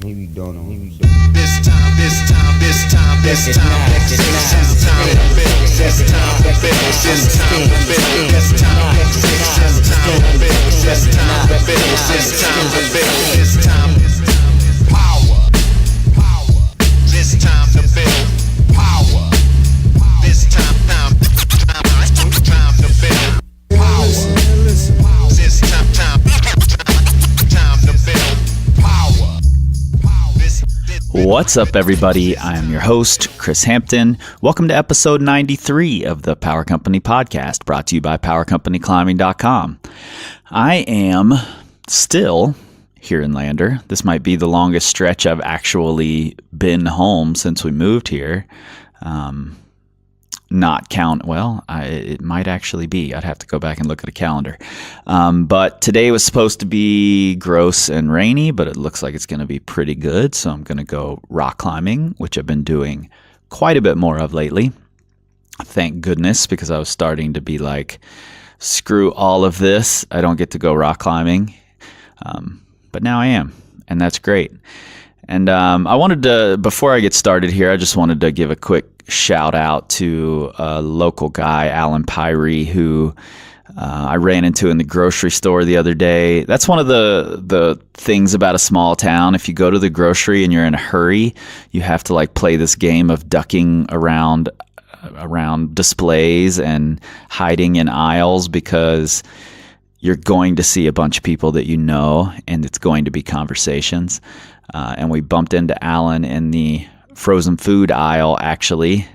Maybe don't know. This time to build. This time to build power. This time to build power. This time to build power. This time to build power. What's up, everybody? I am your host, Chris Hampton. Welcome to episode 93 of the Power Company Podcast, brought to you by PowerCompanyClimbing.com. I am still here in Lander. This might be the longest stretch I've actually been home since we moved here. It might actually be. I'd have to go back and look at a calendar. But today was supposed to be gross and rainy, but it looks like it's going to be pretty good. So I'm going to go rock climbing, which I've been doing quite a bit more of lately. Thank goodness, because I was starting to be like, screw all of this. I don't get to go rock climbing. But now I am, and that's great. And I wanted to, before I get started here, I just wanted to give a quick shout out to a local guy, Alan Pyrie, who I ran into in the grocery store the other day. That's one of the things about a small town. If you go to the grocery and you're in a hurry, you have to like play this game of ducking around displays and hiding in aisles, because you're going to see a bunch of people that you know, and it's going to be conversations. And we bumped into Alan in the frozen food aisle, actually,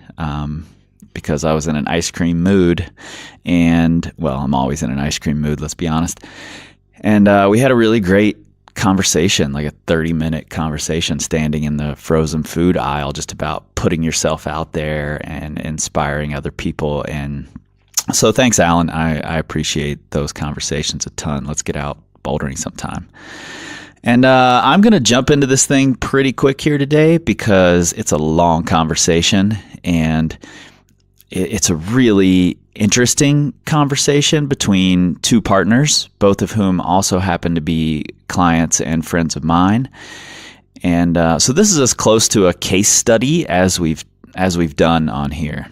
because I was in an ice cream mood. And, well, I'm always in an ice cream mood, let's be honest. And we had a really great conversation, like a 30-minute conversation, standing in the frozen food aisle, just about putting yourself out there and inspiring other people. And so thanks, Alan. I appreciate those conversations a ton. Let's get out bouldering sometime. And I'm going to jump into this thing pretty quick here today, because it's a long conversation, and it's a really interesting conversation between two partners, both of whom also happen to be clients and friends of mine. And so this is as close to a case study as we've done on here.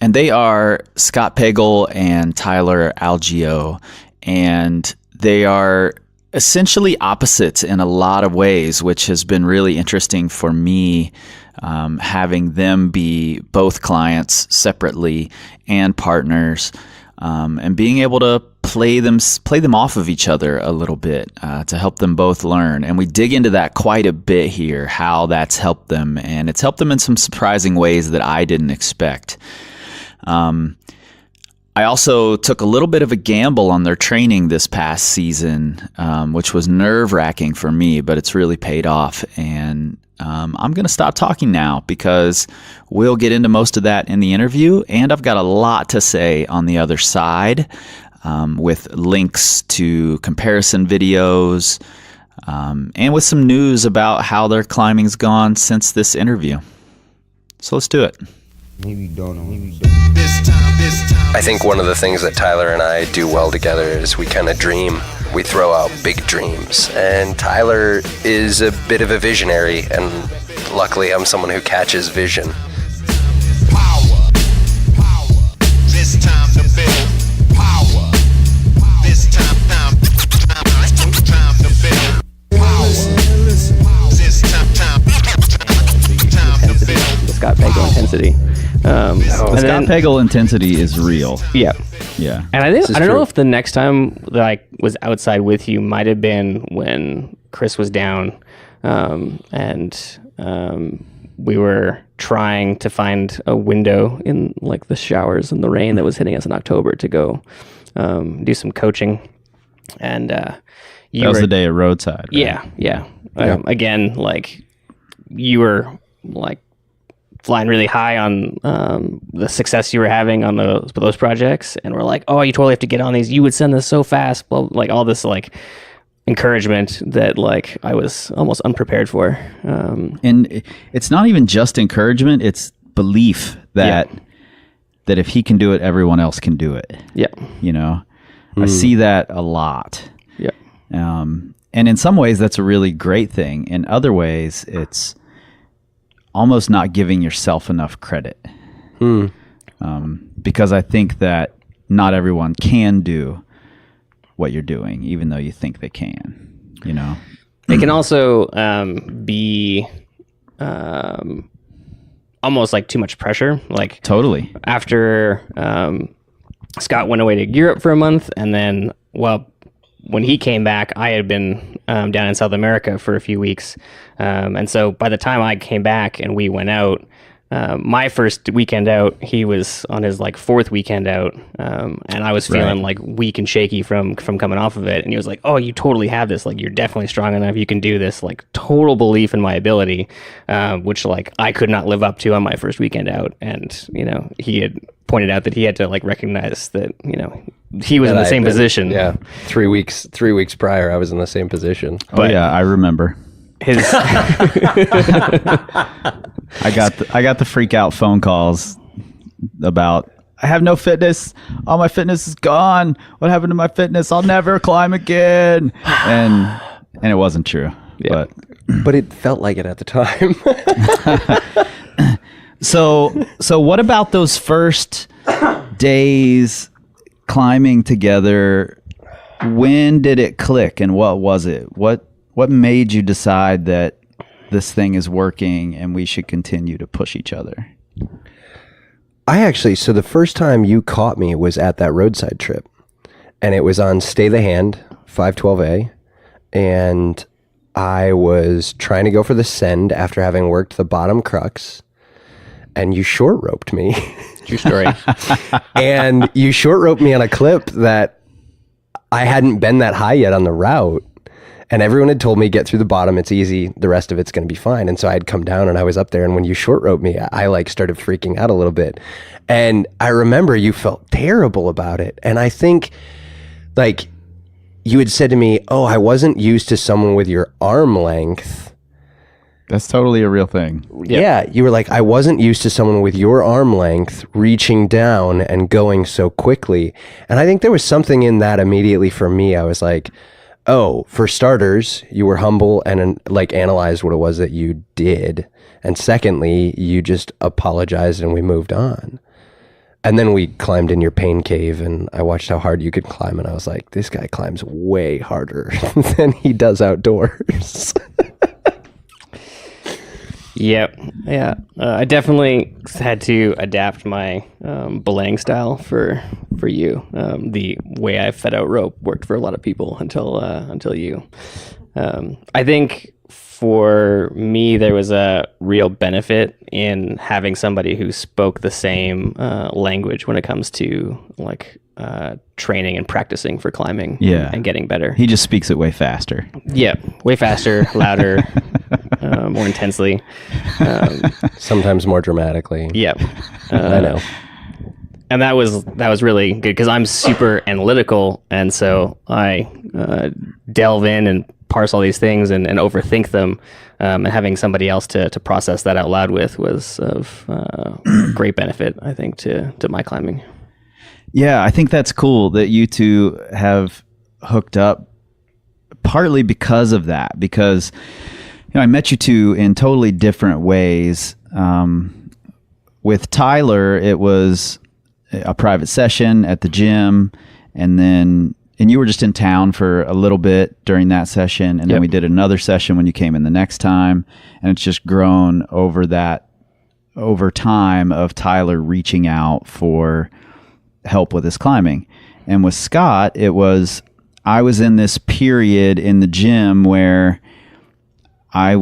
And they are Scott Pagel and Tyler Algeo, and they are essentially opposites in a lot of ways, which has been really interesting for me, having them be both clients separately and partners, and being able to play them off of each other a little bit, to help them both learn. And we dig into that quite a bit here, how that's helped them, and it's helped them in some surprising ways that I didn't expect. I also took a little bit of a gamble on their training this past season, which was nerve-wracking for me, but it's really paid off. And I'm going to stop talking now, because we'll get into most of that in the interview. And I've got a lot to say on the other side, with links to comparison videos, and with some news about how their climbing's gone since this interview. So let's do it. Maybe don't know. I think one of the things that Tyler and I do well together is we kind of dream. We throw out big dreams. And Tyler is a bit of a visionary, and luckily I'm someone who catches vision. Power. This time to build power. This time to build power. This time to build the Scott Pagel intensity. Scott Pagel intensity is real. Yeah. Yeah. And I don't know if the next time that I was outside with you might have been when Chris was down, and we were trying to find a window in like the showers and the rain that was hitting us in October to go do some coaching. And that was the day at Roadside, right? Yeah. Again, like you were like flying really high on the success you were having on those projects, and we're like, oh, you totally have to get on these. You would send this so fast. Well, like all this like encouragement that like I was almost unprepared for. And it's not even just encouragement; it's belief that if he can do it, everyone else can do it. Yeah, you know, I see that a lot. Yeah. And in some ways, that's a really great thing. In other ways, it's almost not giving yourself enough credit. Because I think that not everyone can do what you're doing, even though you think they can, you know? It can also be almost like too much pressure. Like Totally. after Scott went away to Europe for a month, and then, well, when he came back, I had been down in South America for a few weeks. And so by the time I came back and we went out, my first weekend out, he was on his like fourth weekend out. And I was feeling like weak and shaky from coming off of it. And he was like, "Oh, you totally have this. Like, you're definitely strong enough. You can do this." Like, total belief in my ability, which like I could not live up to on my first weekend out. And, you know, he had pointed out that he had to like recognize that, you know, he was in the same position. Yeah. 3 weeks prior, I was in the same position. But yeah, I remember. His I got the freak out phone calls about, "I have no fitness. All my fitness is gone. What happened to my fitness? I'll never climb again." And it wasn't true. Yeah. But it felt like it at the time. So what about those first days climbing together? When did it click, and what was it? What made you decide that this thing is working and we should continue to push each other? So the first time you caught me was at that roadside trip, and it was on Stay the Hand 512A, and I was trying to go for the send after having worked the bottom crux, and you short roped me. true story. And you short roped me on a clip that I hadn't been that high yet on the route. And everyone had told me, "Get through the bottom, it's easy, the rest of it's going to be fine." And so I'd come down and I was up there, and when you short roped me, I like started freaking out a little bit. And I remember you felt terrible about it. And I think like you had said to me, "Oh, I wasn't used to someone with your arm length." That's totally a real thing. Yeah, you were like, "I wasn't used to someone with your arm length reaching down and going so quickly." And I think there was something in that immediately for me. I was like, oh, for starters, you were humble and like analyzed what it was that you did. And secondly, you just apologized and we moved on. And then we climbed in your pain cave, and I watched how hard you could climb. And I was like, this guy climbs way harder than he does outdoors. Yep. Yeah. I definitely had to adapt my belaying style for you. The way I fed out rope worked for a lot of people until you. I think for me, there was a real benefit in having somebody who spoke the same language when it comes to like training and practicing for climbing and getting better. He just speaks it way faster. Yeah, way faster, louder, more intensely. Sometimes more dramatically. Yeah. I know. And that was really good because I'm super analytical, and so I delve in and parse all these things and overthink them. And having somebody else to process that out loud with was of great benefit, I think, to my climbing. Yeah, I think that's cool that you two have hooked up, partly because of that. Because I met you two in totally different ways. With Tyler, it was a private session at the gym, and you were just in town for a little bit during that session, and then we did another session when you came in the next time, and it's just grown over time of Tyler reaching out for help with his climbing. And with Scott, I was in this period in the gym where I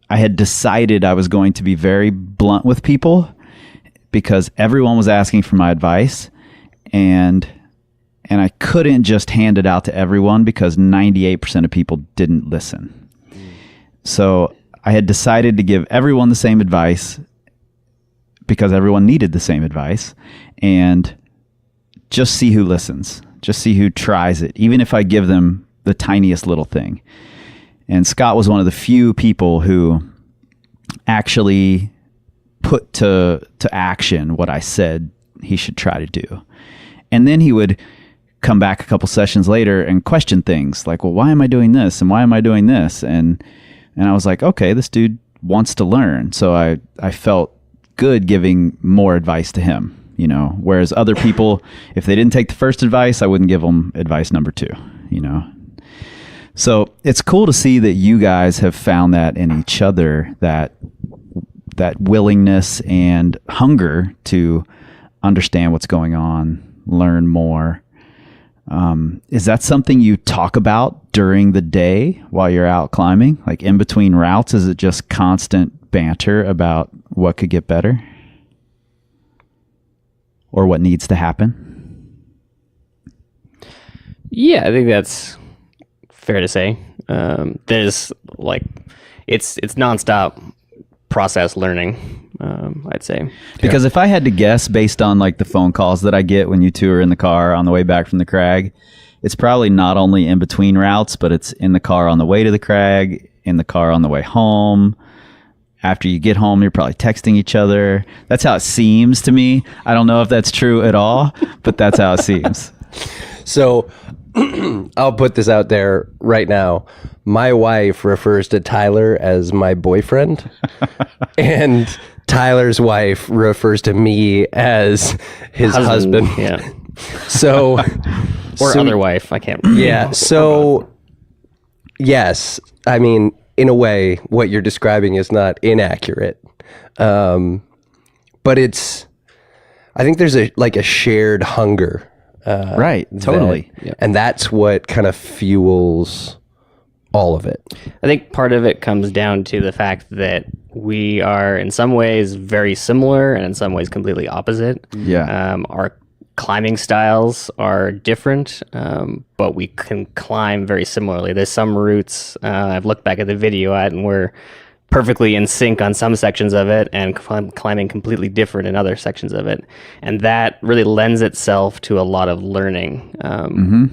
had decided I was going to be very blunt with people because everyone was asking for my advice, and I couldn't just hand it out to everyone because 98% of people didn't listen. So I had decided to give everyone the same advice because everyone needed the same advice, and just see who listens, just see who tries it, even if I give them the tiniest little thing. And Scott was one of the few people who actually put to action what I said he should try to do. And then he would come back a couple sessions later and question things like, well, why am I doing this? And why am I doing this? And I was like, okay, this dude wants to learn. So I felt good giving more advice to him, you know, whereas other people, if they didn't take the first advice, I wouldn't give them advice number 2, you know. So it's cool to see that you guys have found that in each other, that willingness and hunger to understand what's going on, learn more. Is that something you talk about during the day while you're out climbing? Like in between routes, is it just constant banter about what could get better or what needs to happen? Yeah, I think that's fair to say. There's like, it's nonstop process learning. I'd say, because if I had to guess based on like the phone calls that I get when you two are in the car on the way back from the crag, it's probably not only in between routes, but it's in the car on the way to the crag, in the car on the way home. After you get home, you're probably texting each other. That's how it seems to me. I don't know if that's true at all, but that's how it seems. So I'll put this out there right now. My wife refers to Tyler as my boyfriend, and Tyler's wife refers to me as his husband. Yeah. So, or other wife. I can't. Yeah. So, yes. I mean, in a way, what you're describing is not inaccurate. But it's, I think there's a shared hunger. Right. Totally. And that's what kind of fuels all of it. I think part of it comes down to the fact that we are in some ways very similar and in some ways completely opposite. Yeah. Our climbing styles are different, but we can climb very similarly. There's some routes I've looked back at the video at, and we're perfectly in sync on some sections of it and climbing completely different in other sections of it. And that really lends itself to a lot of learning.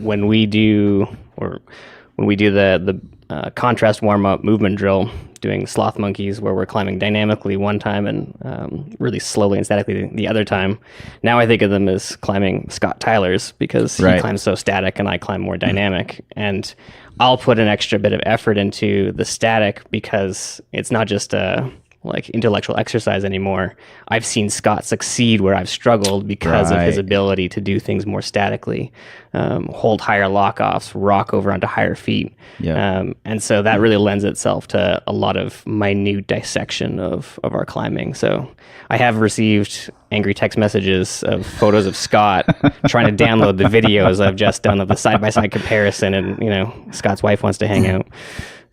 When we do the contrast warm-up movement drill, doing sloth monkeys where we're climbing dynamically one time and really slowly and statically the other time. Now I think of them as climbing Scott Tyler's because he climbs so static and I climb more dynamic. And I'll put an extra bit of effort into the static because it's not just a like intellectual exercise anymore. I've seen Scott succeed where I've struggled because of his ability to do things more statically, hold higher lock-offs, rock over onto higher feet. And so that really lends itself to a lot of minute dissection of our climbing. So I have received angry text messages of photos of Scott trying to download the videos I've just done of the side-by-side comparison, and you know, Scott's wife wants to hang out.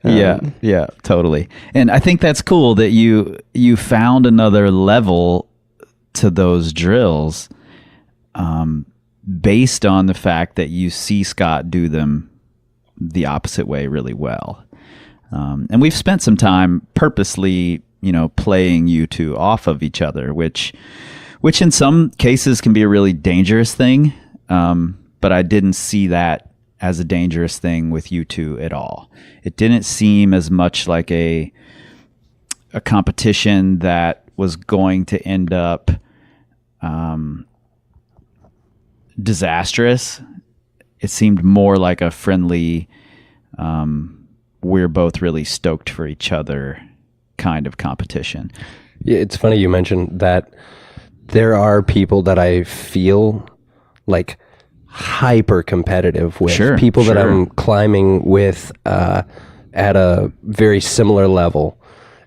Yeah, totally. And I think that's cool that you found another level to those drills based on the fact that you see Scott do them the opposite way really well. And we've spent some time purposely, you know, playing you two off of each other, which in some cases can be a really dangerous thing. But I didn't see that as a dangerous thing with you two at all. It didn't seem as much like a competition that was going to end up disastrous. It seemed more like a friendly, we're both really stoked for each other kind of competition. Yeah, it's funny you mentioned that. There are people that I feel like hyper competitive with, people that I'm climbing with at a very similar level,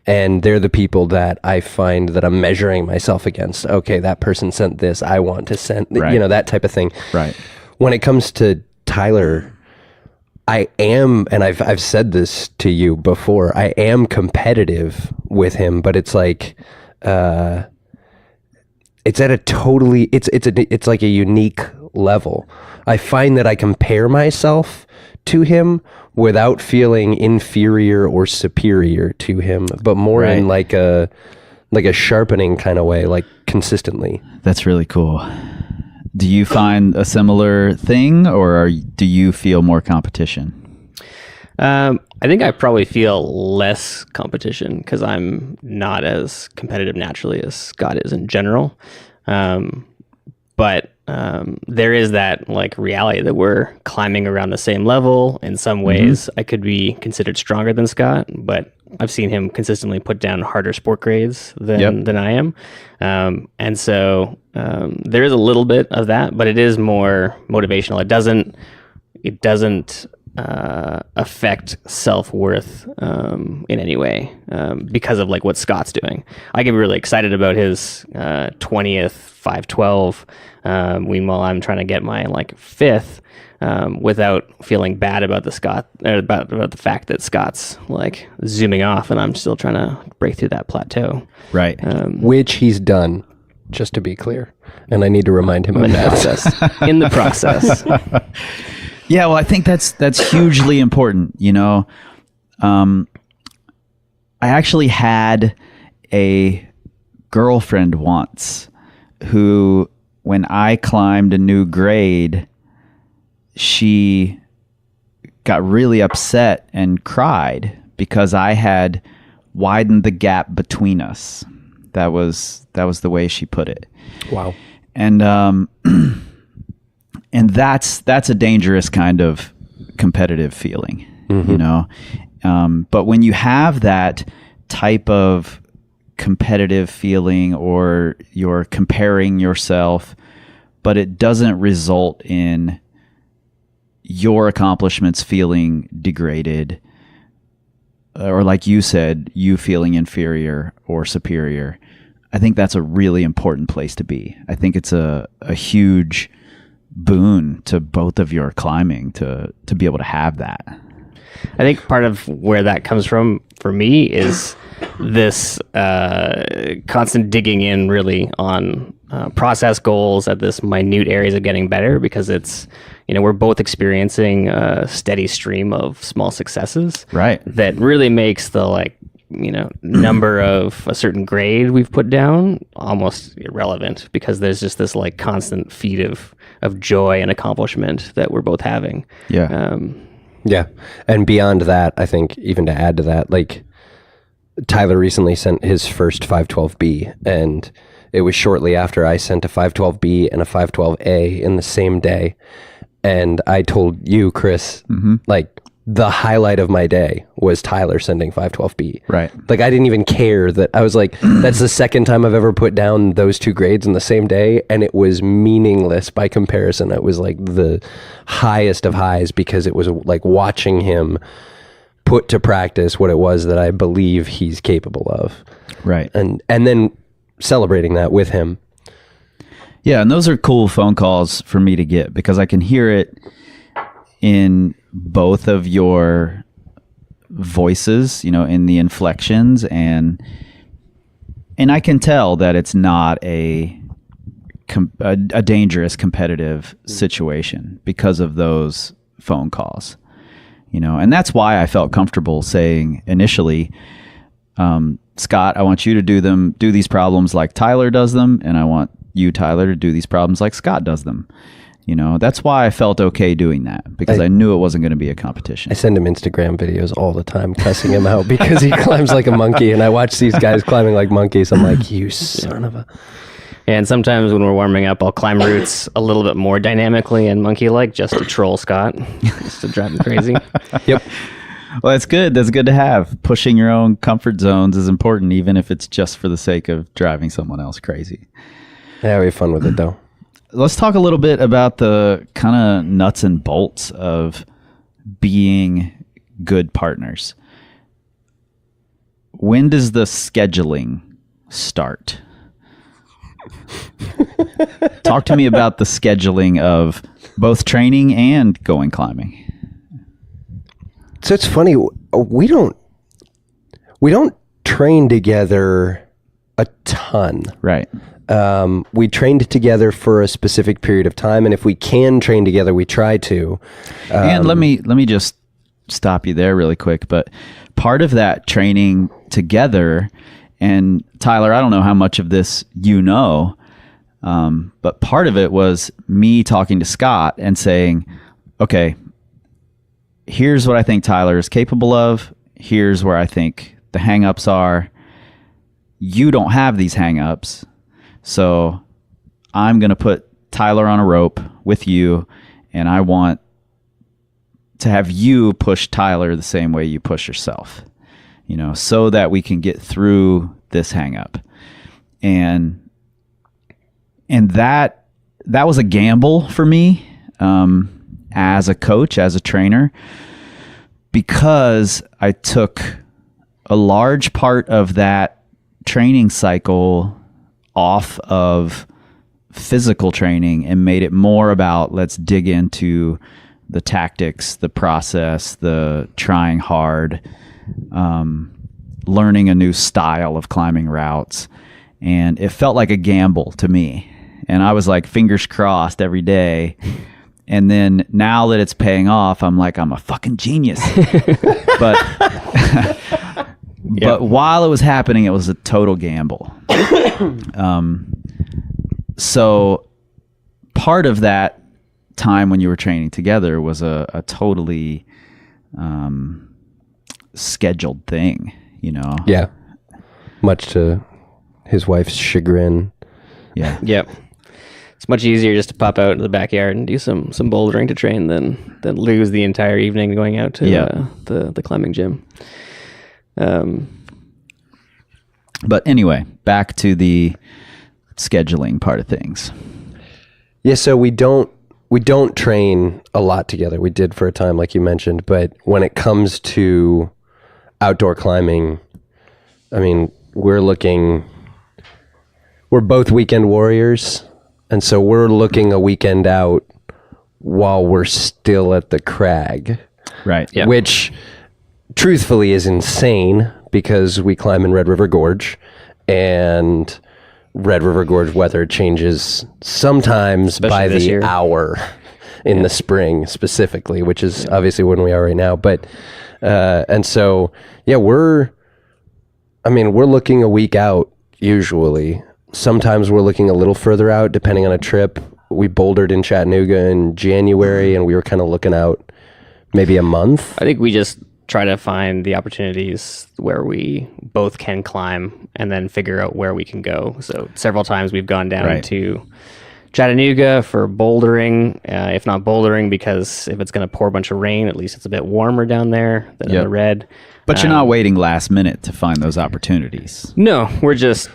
and they're the people that I find that I'm measuring myself against. Okay, that person sent this, I want to send, you know, that type of thing. Right. When it comes to Tyler, I am, and I've said this to you before, I am competitive with him, but it's like it's at a totally, it's like a unique level. I find that I compare myself to him without feeling inferior or superior to him, but more in like a sharpening kind of way, like consistently. That's really cool. Do you find a similar thing, or do you feel more competition? I think I probably feel less competition because I'm not as competitive naturally as Scott is in general. But there is that like reality that we're climbing around the same level. In some ways, I could be considered stronger than Scott, but I've seen him consistently put down harder sport grades than I am. And so there is a little bit of that, but it is more motivational. It doesn't affect self-worth in any way because of like what Scott's doing. I get really excited about his 20th 512. Meanwhile, I'm trying to get my like 5th without feeling bad about about the fact that Scott's like zooming off and I'm still trying to break through that plateau. Right. Which he's done, just to be clear. And I need to remind him of that. In the process. Yeah, well, I think that's hugely important. You know, I actually had a girlfriend once who, when I climbed a new grade, she got really upset and cried because I had widened the gap between us. That was the way she put it. Wow. And and that's a dangerous kind of competitive feeling, you know. But when you have that type of competitive feeling, or you're comparing yourself, but it doesn't result in your accomplishments feeling degraded, or like you said, you feeling inferior or superior, I think that's a really important place to be. I think it's a huge boon to both of your climbing to be able to have that. I think part of where that comes from for me is this constant digging in really on process goals at this minute areas of getting better, because it's, you know, we're both experiencing a steady stream of small successes. Right. That really makes the, like, you know, number of a certain grade we've put down almost irrelevant, because there's just this like constant feed of joy and accomplishment that we're both having. Yeah. Yeah. And beyond that, I think even to add to that, like Tyler recently sent his first 512B, and it was shortly after I sent a 512B and a 512A in the same day. And I told you, Chris, like, the highlight of my day was Tyler sending 512B. Right. Like, I didn't even care that. I was like, that's the second time I've ever put down those two grades in the same day, and it was meaningless by comparison. It was like the highest of highs, because it was like watching him put to practice what it was that I believe he's capable of. Right. And then celebrating that with him. Yeah, and those are cool phone calls for me to get, because I can hear it in both of your voices, you know, in the inflections, and I can tell that it's not a dangerous competitive situation because of those phone calls, you know. And that's why I felt comfortable saying initially, Scott, I want you to do these problems like Tyler does them, and I want you, Tyler, to do these problems like Scott does them. You know, that's why I felt okay doing that, because I knew it wasn't going to be a competition. I send him Instagram videos all the time, cussing him out because he climbs like a monkey, and I watch these guys climbing like monkeys. I'm like, you son of a... And sometimes when we're warming up, I'll climb routes a little bit more dynamically and monkey-like, just to troll Scott, just to drive him crazy. Yep. Well, that's good. That's good to have. Pushing your own comfort zones is important, even if it's just for the sake of driving someone else crazy. Yeah, we have fun with it, though. Let's talk a little bit about the kind of nuts and bolts of being good partners. When does the scheduling start? Talk to me about the scheduling of both training and going climbing. So it's funny, we don't train together a ton. Right. We trained together for a specific period of time, and if we can train together, we try to. And let me just stop you there really quick. But part of that training together, and Tyler, I don't know how much of this you know, but part of it was me talking to Scott and saying, okay, here's what I think Tyler is capable of. Here's where I think the hang-ups are. You don't have these hang-ups. So I'm going to put Tyler on a rope with you, and I want to have you push Tyler the same way you push yourself, so that we can get through this hang up. And that was a gamble for me, as a coach, as a trainer, because I took a large part of that training cycle off of physical training and made it more about, let's dig into the tactics, the process, the trying hard, learning a new style of climbing routes. And it felt like a gamble to me. And I was like, fingers crossed every day. And then now that it's paying off, I'm like, I'm a fucking genius. But but while it was happening, it was a total gamble. So part of that time when you were training together was a totally scheduled thing, Yeah. Much to his wife's chagrin. Yeah. Yep. It's much easier just to pop out in the backyard and do some bouldering to train than lose the entire evening going out to the climbing gym. But anyway, back to the scheduling part of things. Yeah, so we don't train a lot together. We did for a time, like you mentioned, but when it comes to outdoor climbing, I mean, we're both weekend warriors, and so we're looking a weekend out while we're still at the crag. Right. Yeah. Which truthfully is insane because we climb in Red River Gorge, and Red River Gorge weather changes sometimes Especially by this the year. hour in the spring specifically, which is obviously when we are right now. But, and so, yeah, we're looking a week out usually. Sometimes we're looking a little further out depending on a trip. We bouldered in Chattanooga in January, and we were kind of looking out maybe a month. I think we just try to find the opportunities where we both can climb and then figure out where we can go. So several times we've gone down to Chattanooga for bouldering, if not bouldering, because if it's going to pour a bunch of rain, at least it's a bit warmer down there than in the red. But you're not waiting last minute to find those opportunities. No, we're just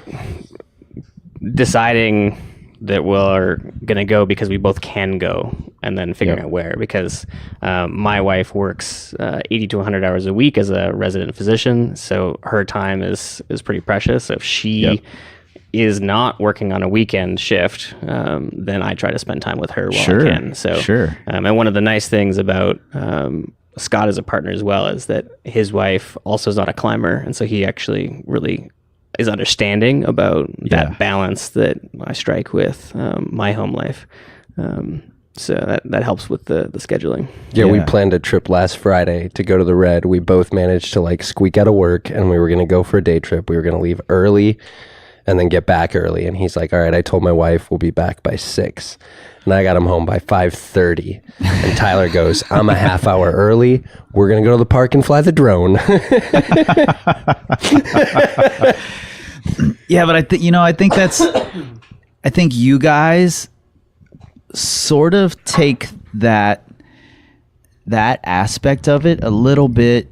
deciding that we're going to go because we both can go, and then figuring out where, because my wife works 80 to 100 hours a week as a resident physician, so her time is pretty precious. So if she is not working on a weekend shift, then I try to spend time with her while I can. So, and one of the nice things about Scott as a partner as well is that his wife also is not a climber, and so he actually really is understanding about that balance that I strike with my home life. So that helps with the scheduling. Yeah, we planned a trip last Friday to go to the Red. We both managed to squeak out of work, and we were going to go for a day trip. We were going to leave early and then get back early. And he's like, all right, I told my wife we'll be back by 6. And I got him home by 5:30. And Tyler goes, I'm a half hour early. We're going to go to the park and fly the drone. Yeah, but I think you guys sort of take that aspect of it a little bit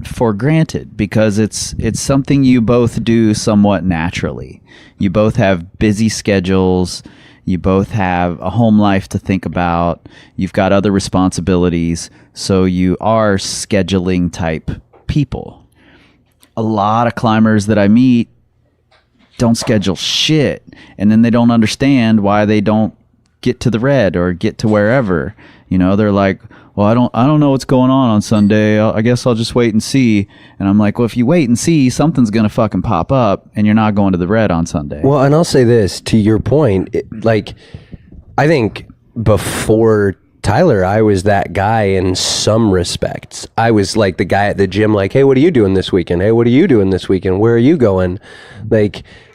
for granted, because it's something you both do somewhat naturally. You both have busy schedules. You both have a home life to think about. You've got other responsibilities. So you are scheduling type people. A lot of climbers that I meet don't schedule shit, and then they don't understand why they don't get to the Red or get to wherever. They're like, well, I don't know what's going on Sunday. I guess I'll just wait and see. And I'm like, well, if you wait and see, something's going to fucking pop up, and you're not going to the Red on Sunday. Well, and I'll say this, to your point, I think before Tyler, I was that guy in some respects. I was like the guy at the gym, like, hey, what are you doing this weekend? Hey, what are you doing this weekend? Where are you going?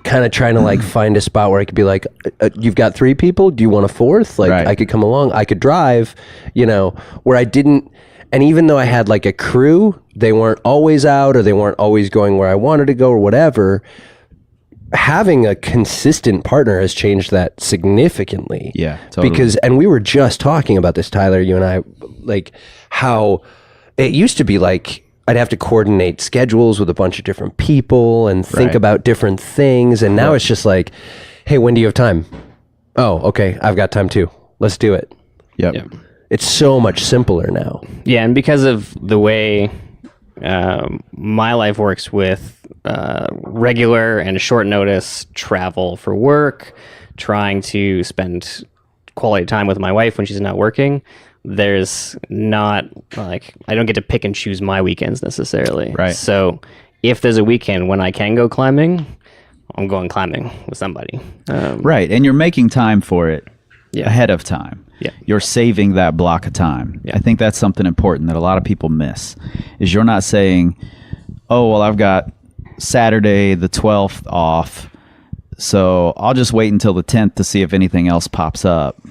Kind of trying to find a spot where I could be like, you've got 3 people. Do you want a 4th? I could come along. I could drive, where I didn't. And even though I had a crew, they weren't always out, or they weren't always going where I wanted to go or whatever. having a consistent partner has changed that significantly. Yeah, totally. Because, and we were just talking about this, Tyler, you and I, like how it used to be like I'd have to coordinate schedules with a bunch of different people and think about different things. And now it's just like, hey, when do you have time? Oh, okay, I've got time too. Let's do it. Yep. It's so much simpler now. Yeah, and because of the way my life works with regular and short notice travel for work, trying to spend quality time with my wife when she's not working, there's not like I don't get to pick and choose my weekends necessarily. Right. So if there's a weekend when I can go climbing, I'm going climbing with somebody. Right, and you're making time for it ahead of time. Yeah. You're saving that block of time. Yeah. I think that's something important that a lot of people miss, is you're not saying, oh, well, I've got Saturday the 12th off, so I'll just wait until the 10th to see if anything else pops up.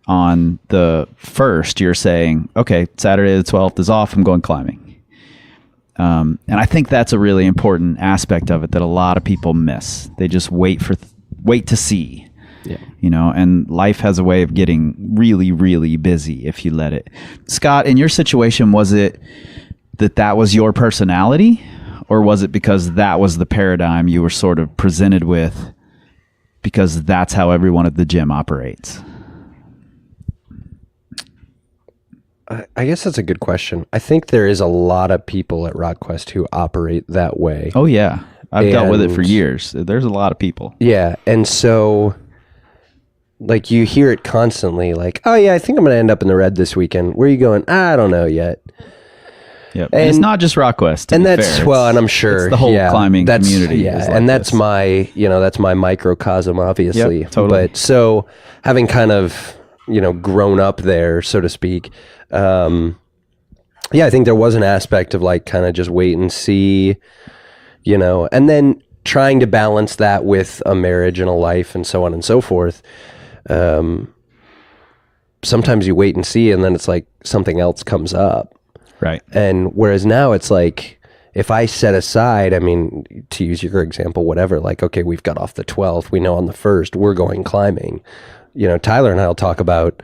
On the 1st, you're saying, okay, Saturday the 12th is off, I'm going climbing. And I think that's a really important aspect of it that a lot of people miss. They just wait to see. Yeah. You know, and life has a way of getting really, really busy if you let it. Scott, in your situation, was it that was your personality, or was it because that was the paradigm you were sort of presented with because that's how everyone at the gym operates? I guess that's a good question. I think there is a lot of people at RockQuest who operate that way. Oh, yeah. I've dealt with it for years. There's a lot of people. Yeah. And so, like, you hear it constantly, like, oh, yeah, I think I'm going to end up in the red this weekend. Where are you going? I don't know yet. Yep. And it's not just RockQuest. And that's, well, and I'm sure. It's the whole climbing community. Yeah. Like and that's that's my microcosm, obviously. Yep, totally. But so, having kind of, grown up there, so to speak, I think there was an aspect of like kind of just wait and see, and then trying to balance that with a marriage and a life and so on and so forth. Sometimes you wait and see, and then it's like something else comes up. Right. And whereas now it's like, if I set aside, I mean, to use your example, whatever, like, okay, we've got off the 12th, we know on the 1st we're going climbing. Tyler and I will talk about,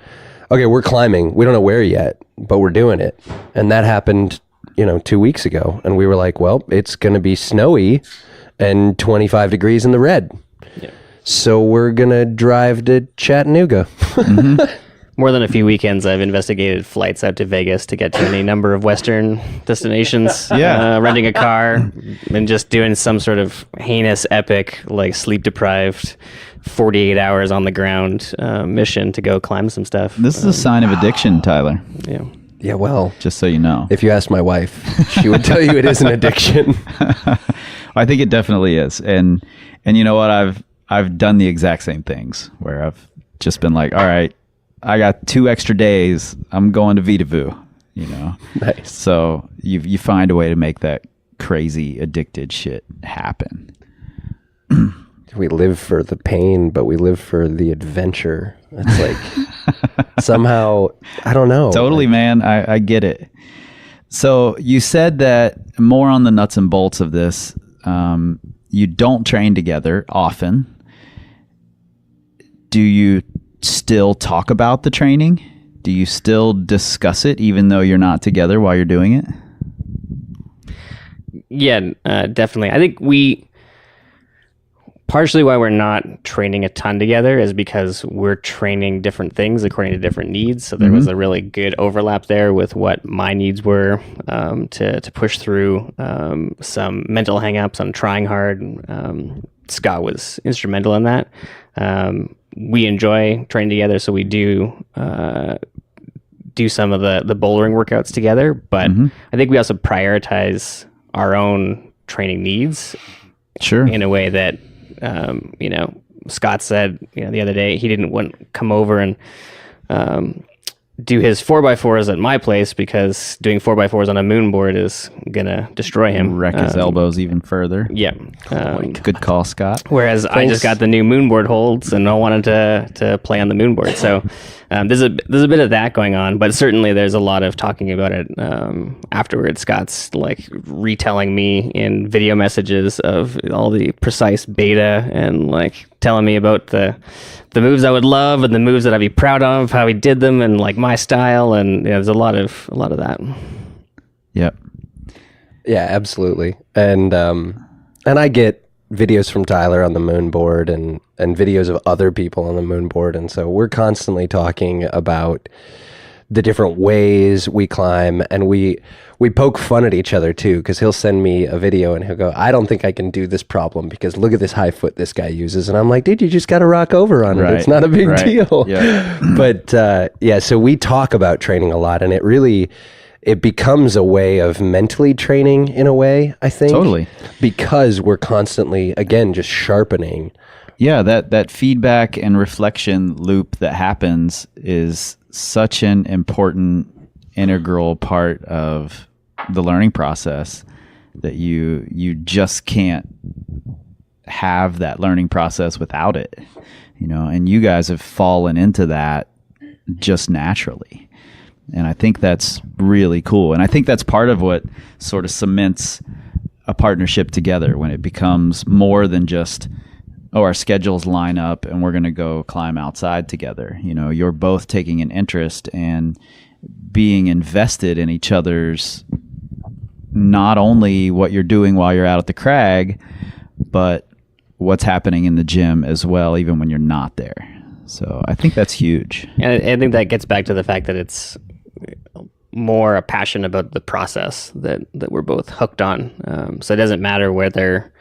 okay, we're climbing. We don't know where yet, but we're doing it. And that happened, 2 weeks ago. And we were like, well, it's going to be snowy and 25 degrees in the red. Yeah. So we're going to drive to Chattanooga. Mm-hmm. More than a few weekends, I've investigated flights out to Vegas to get to any number of Western destinations. Renting a car and just doing some sort of heinous, epic, like sleep-deprived 48 hours on the ground mission to go climb some stuff. This is a sign of addiction, Tyler. Yeah. Yeah, well, just so you know. If you ask my wife, she would tell you it is an addiction. I think it definitely is. And you know what? I've done the exact same things where I've just been like, all right, I got 2 extra days. I'm going to Vitavoo, Nice. So you find a way to make that crazy addicted shit happen. We live for the pain, but we live for the adventure. It's like somehow, I don't know. Totally, man. I get it. So you said that more on the nuts and bolts of this, you don't train together often. Do you still talk about the training? Do you still discuss it even though you're not together while you're doing it? Yeah, definitely. I think partially why we're not training a ton together is because we're training different things according to different needs. So there was a really good overlap there with what my needs were to push through some mental hangups on trying hard. Scott was instrumental in that. We enjoy training together, so we do some of the bouldering workouts together. But I think we also prioritize our own training needs, in a way that Scott said the other day he didn't want to come over and do his 4x4s at my place because doing 4x4s on a moon board is gonna destroy him. Wreck his elbows even further. Yeah. Good call, Scott. Whereas I just got the new moon board holds and I wanted to play on the moon board. So there's a bit of that going on, but certainly there's a lot of talking about it afterwards. Scott's like retelling me in video messages of all the precise beta and like telling me about the moves I would love and the moves that I'd be proud of, how he did them and like my style. And there's a lot of that. Yep. Yeah, absolutely. And I get videos from Tyler on the moon board and videos of other people on the moon board. And so we're constantly talking about the different ways we climb, and we poke fun at each other too, because he'll send me a video and he'll go, I don't think I can do this problem because look at this high foot this guy uses. And I'm like, dude, you just got to rock over on it. It's not a big deal. Yeah. But so we talk about training a lot, and it becomes a way of mentally training in a way, I think. Totally. Because we're constantly, again, just sharpening. Yeah, that feedback and reflection loop that happens is such an important integral part of the learning process that you just can't have that learning process without it, and you guys have fallen into that just naturally. And I think that's really cool. And I think that's part of what sort of cements a partnership together, when it becomes more than just, our schedules line up and we're going to go climb outside together. You're both taking an interest and being invested in each other's, not only what you're doing while you're out at the crag, but what's happening in the gym as well, even when you're not there. So I think that's huge. And I think that gets back to the fact that it's more a passion about the process that we're both hooked on. So it doesn't matter whether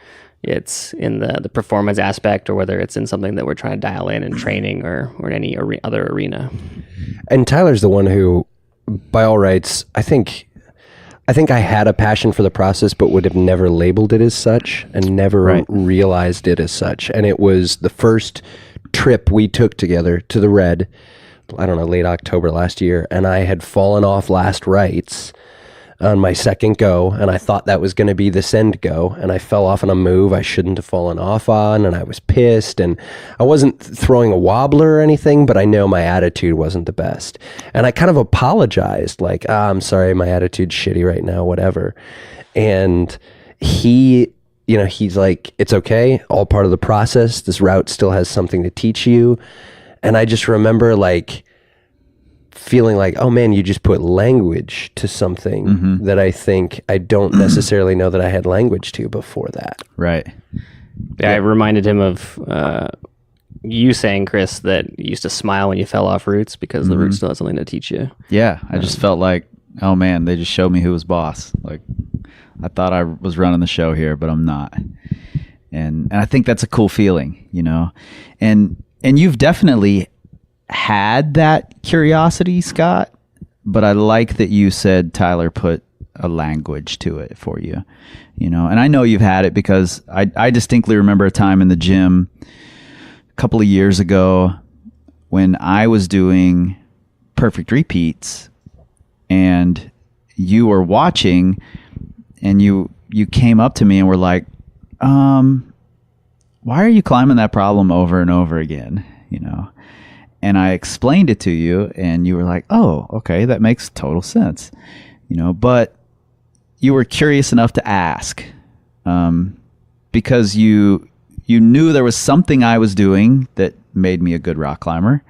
it's in the performance aspect or whether it's in something that we're trying to dial in training or in any other arena. And Tyler's the one who, by all rights, I think I had a passion for the process, but would have never labeled it as such and never realized it as such. And it was the first trip we took together to the Red, I don't know, late October last year, and I had fallen off last rights on my second go, and I thought that was going to be the send go, and I fell off on a move I shouldn't have fallen off on, and I was pissed, and I wasn't throwing a wobbler or anything, but I know my attitude wasn't the best. And I kind of apologized, like, I'm sorry, my attitude's shitty right now, whatever. And he's like, it's okay, all part of the process. This route still has something to teach you. And I just remember like feeling like, oh man, you just put language to something that I think I don't necessarily know that I had language to before that. Right. Yeah, I reminded him of you saying, Chris, that you used to smile when you fell off routes because the route still has something to teach you. Yeah, I just felt like, oh man, they just showed me who was boss. Like, I thought I was running the show here, but I'm not. And I think that's a cool feeling, And you've definitely had that curiosity, Scott, but I like that you said Tyler put a language to it for you, and I know you've had it because I distinctly remember a time in the gym a couple of years ago when I was doing perfect repeats and you were watching and you came up to me and were like, why are you climbing that problem over and over again? And I explained it to you and you were like, oh, okay, that makes total sense. But you were curious enough to ask, because you knew there was something I was doing that made me a good rock climber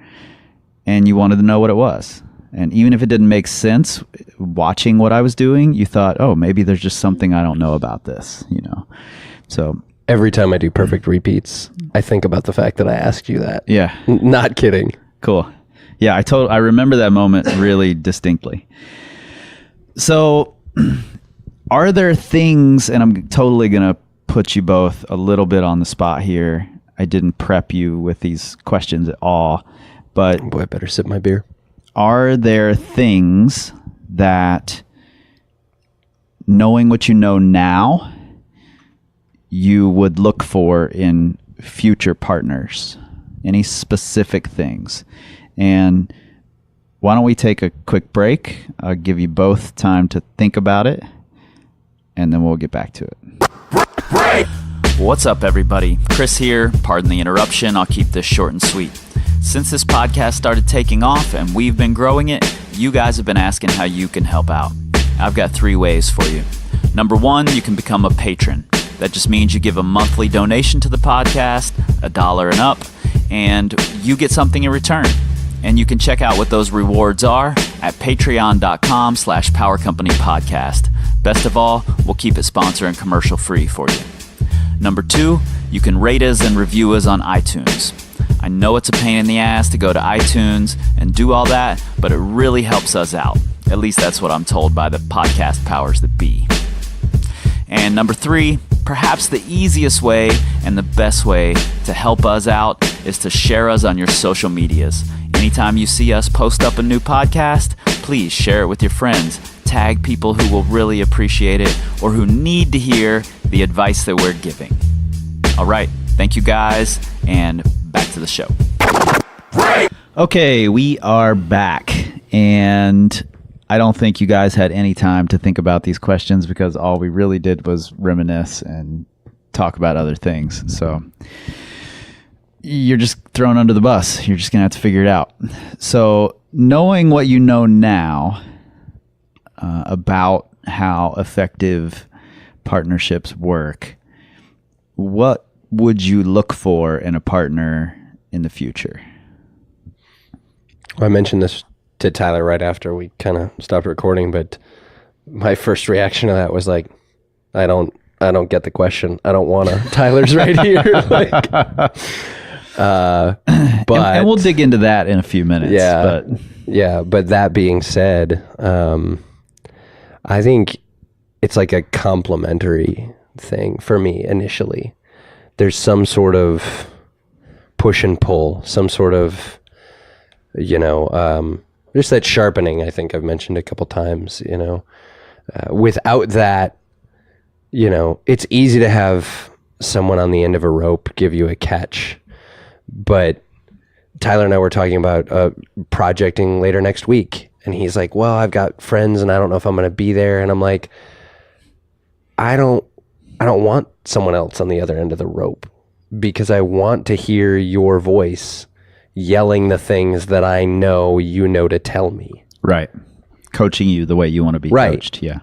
and you wanted to know what it was. And even if it didn't make sense watching what I was doing, you thought, oh, maybe there's just something I don't know about this, So every time I do perfect repeats, I think about the fact that I asked you that. Yeah. Not kidding. Cool. Yeah, I remember that moment really distinctly. So are there things, and I'm totally going to put you both a little bit on the spot here. I didn't prep you with these questions at all, but boy, I better sip my beer. Are there things that, knowing what you know now, you would look for in future partners? Any specific things? And why don't we take a quick break? I'll give you both time to think about it, and then we'll get back to it. Break. What's up, everybody? Chris here. Pardon the interruption. I'll keep this short and sweet. Since this podcast started taking off and we've been growing it, you guys have been asking how you can help out. I've got 3 ways for you. Number 1, you can become a patron. That just means you give a monthly donation to the podcast, $1 and up, and you get something in return. And you can check out what those rewards are at patreon.com/powercompanypodcast. Best of all, we'll keep it sponsor and commercial free for you. Number 2, you can rate us and review us on iTunes. I know it's a pain in the ass to go to iTunes and do all that, but it really helps us out. At least that's what I'm told by the podcast powers that be. And number 3, perhaps the easiest way and the best way to help us out is to share us on your social medias. Anytime you see us post up a new podcast, please share it with your friends. Tag people who will really appreciate it or who need to hear the advice that we're giving. All right, thank you guys, and back to the show. Okay, we are back, and I don't think you guys had any time to think about these questions because all we really did was reminisce and talk about other things. So you're just thrown under the bus. You're just going to have to figure it out. So knowing what you know now about how effective partnerships work, what would you look for in a partner in the future? I mentioned this to Tyler right after we kind of stopped recording, but my first reaction to that was like, I don't get the question. I don't want to. Tyler's right here. But and we'll dig into that in a few minutes. But that being said, I think it's like a complementary thing for me initially. There's some sort of push and pull, some sort of, just that sharpening, I think I've mentioned a couple times, without that, it's easy to have someone on the end of a rope give you a catch. But Tyler and I were talking about projecting later next week. And he's like, well, I've got friends and I don't know if I'm going to be there. And I'm like, I don't want someone else on the other end of the rope because I want to hear your voice yelling the things that I know you know to tell me. Right. Coaching you the way you want to be coached. Yeah.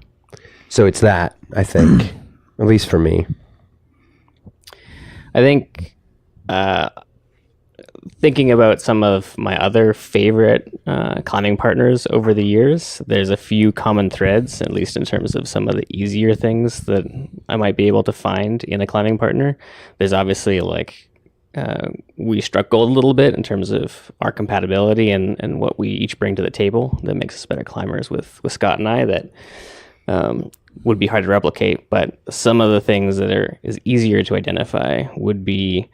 So it's that, I think, at least for me. I think thinking about some of my other favorite climbing partners over the years, there's a few common threads, at least in terms of some of the easier things that I might be able to find in a climbing partner. There's obviously we struck gold a little bit in terms of our compatibility and what we each bring to the table that makes us better climbers with Scott and I that would be hard to replicate. But some of the things that is easier to identify would be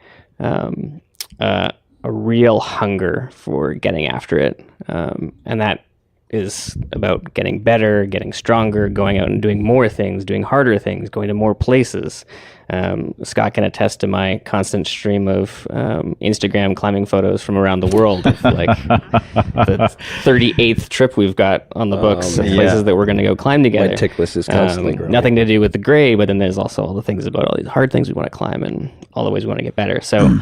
a real hunger for getting after it. And that is about getting better, getting stronger, going out and doing more things, doing harder things, going to more places. Scott can attest to my constant stream of Instagram climbing photos from around the world of the 38th trip we've got on the books of places that we're going to go climb together. My tick list is constantly growing. Nothing to do with the grade, but then there's also all the things about all these hard things we want to climb and all the ways we want to get better. So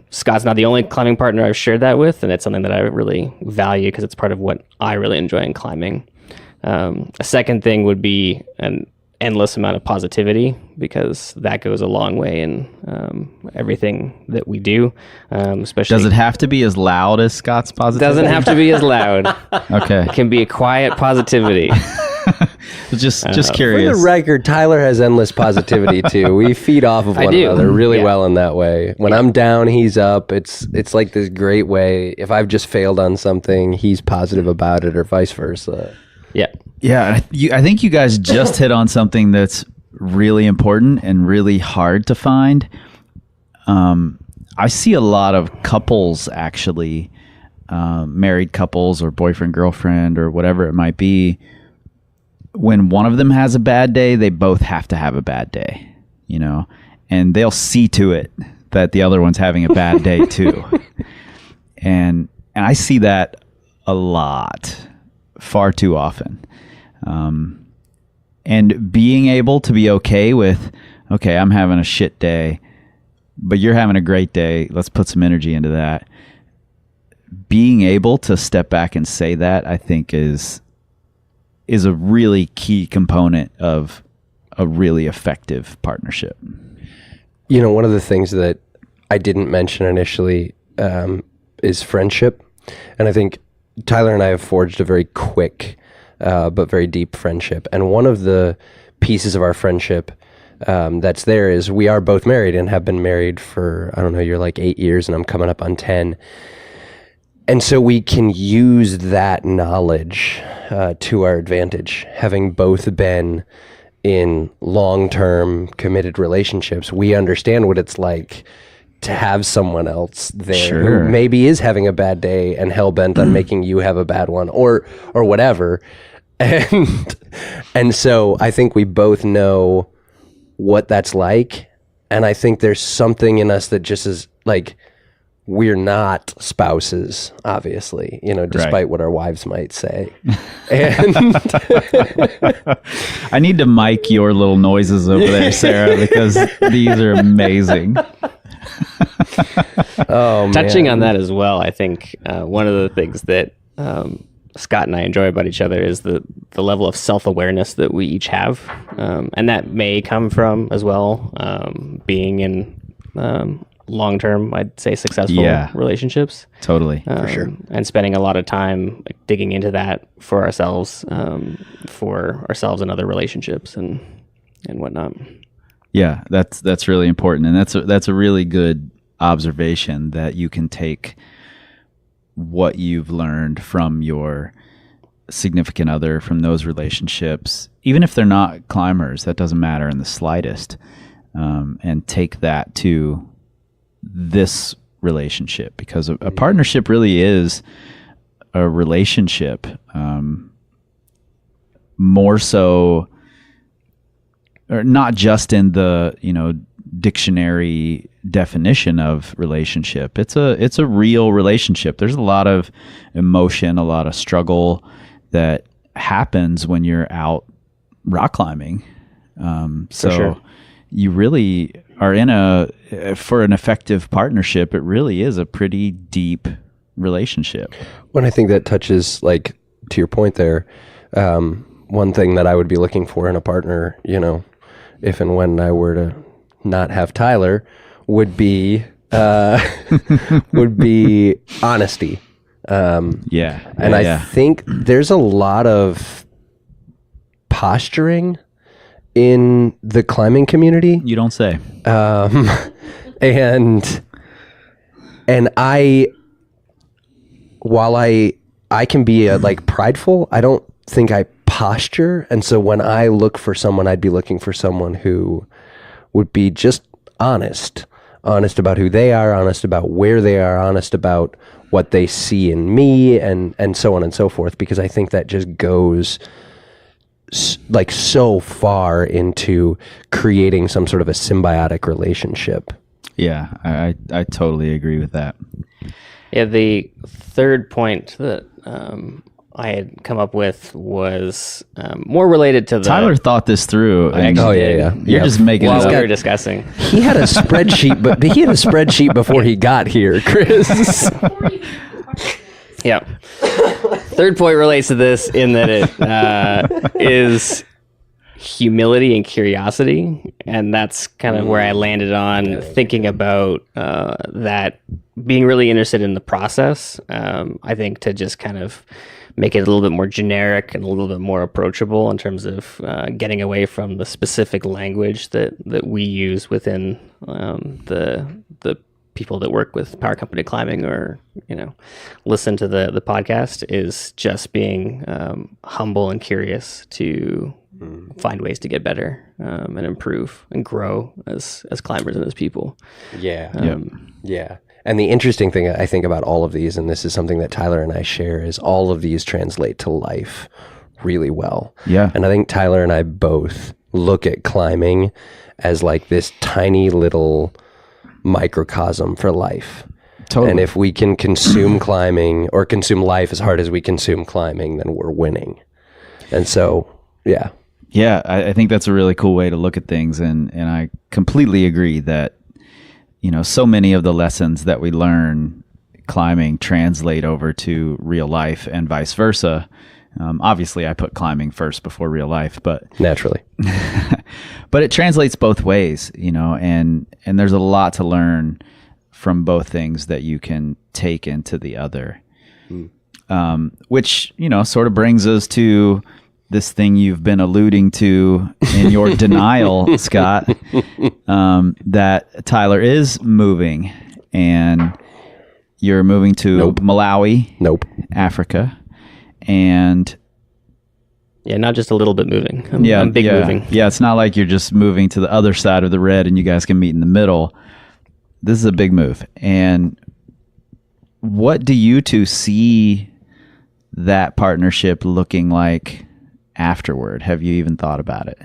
Scott's not the only climbing partner I've shared that with, and it's something that I really value because it's part of what I really enjoy in climbing. A second thing would be an endless amount of positivity, because that goes a long way in everything that we do. Especially, does it have to be as loud as Scott's positivity? Doesn't have to be as loud. Okay, it can be a quiet positivity. just curious. For the record, Tyler has endless positivity too. We feed off of one another really well in that way. When I'm down, he's up. It's like this great way. If I've just failed on something, he's positive about it, or vice versa. Yeah. I think you guys just hit on something that's really important and really hard to find. I see a lot of couples actually, married couples or boyfriend, girlfriend, or whatever it might be. When one of them has a bad day, they both have to have a bad day, and they'll see to it that the other one's having a bad day too. And I see that a lot, far too often. And being able to be okay with, okay, I'm having a shit day, but you're having a great day. Let's put some energy into that. Being able to step back and say that, I think, is a really key component of a really effective partnership. You know, one of the things that I didn't mention initially is friendship. And I think Tyler and I have forged a very quick but very deep friendship. And one of the pieces of our friendship that's there is we are both married and have been married for, I don't know, you're like 8 years and I'm coming up on 10. And so we can use that knowledge to our advantage. Having both been in long-term committed relationships, we understand what it's like to have someone else there who maybe is having a bad day and hell-bent on making you have a bad one or whatever. And so I think we both know what that's like. And I think there's something in us that just is like, we're not spouses, obviously, you know, despite what our wives might say. And I need to mic your little noises over there, Sarah, because these are amazing. Touching on that as well, I think one of the things that Scott and I enjoy about each other is the level of self-awareness that we each have. And that may come from, as well, being in long-term, I'd say, successful relationships. Totally. For sure. And spending a lot of time digging into that for ourselves and other relationships and whatnot. Yeah, that's really important. And that's a really good observation, that you can take what you've learned from your significant other, from those relationships, even if they're not climbers, that doesn't matter in the slightest, and take that to this relationship, because a partnership really is a relationship, more so, or not just in the, you know, dictionary definition of relationship. It's a real relationship. There's a lot of emotion, a lot of struggle that happens when you're out rock climbing. You really are for an effective partnership, it really is a pretty deep relationship. When I think that touches, like, to your point there, one thing that I would be looking for in a partner, you know, if and when I were to not have Tyler, would be honesty. I think there's a lot of posturing in the climbing community. You don't say. And while I can be like prideful, I don't think I posture. And so when I look for someone, I'd be looking for someone who would be just honest about who they are, honest about where they are, honest about what they see in me, and so on and so forth, because I think that just goes like so far into creating some sort of a symbiotic relationship. Yeah, I totally agree with that. Yeah, the third point that I had come up with was more related to the... Tyler thought this through. Yeah. You're just making it while up. we were discussing. He had a spreadsheet, but he had a spreadsheet before he got here, Chris. Yeah. Third point relates to this in that it is humility and curiosity, and that's kind of where I landed on thinking about that, being really interested in the process. I think to just kind of make it a little bit more generic and a little bit more approachable in terms of getting away from the specific language that we use within the people that work with Power Company Climbing, or, you know, listen to the podcast, is just being humble and curious to find ways to get better and improve and grow as climbers and as people. Yeah. And the interesting thing I think about all of these, and this is something that Tyler and I share, is all of these translate to life really well. Yeah. And I think Tyler and I both look at climbing as like this tiny little microcosm for life. Totally. And if we can consume climbing or consume life as hard as we consume climbing, then we're winning. And so, yeah. Yeah, I think that's a really cool way to look at things. And I completely agree that, so many of the lessons that we learn climbing translate over to real life and vice versa. Obviously, I put climbing first before real life, but naturally. But it translates both ways, and there's a lot to learn from both things that you can take into the other. Which, sort of brings us to this thing you've been alluding to in your denial, Scott, that Tyler is moving, and you're moving to Malawi, Africa, and yeah, not just a little bit moving. I'm big moving. Yeah, it's not like you're just moving to the other side of the red and you guys can meet in the middle. This is a big move. And what do you two see that partnership looking like afterward? Have you even thought about it?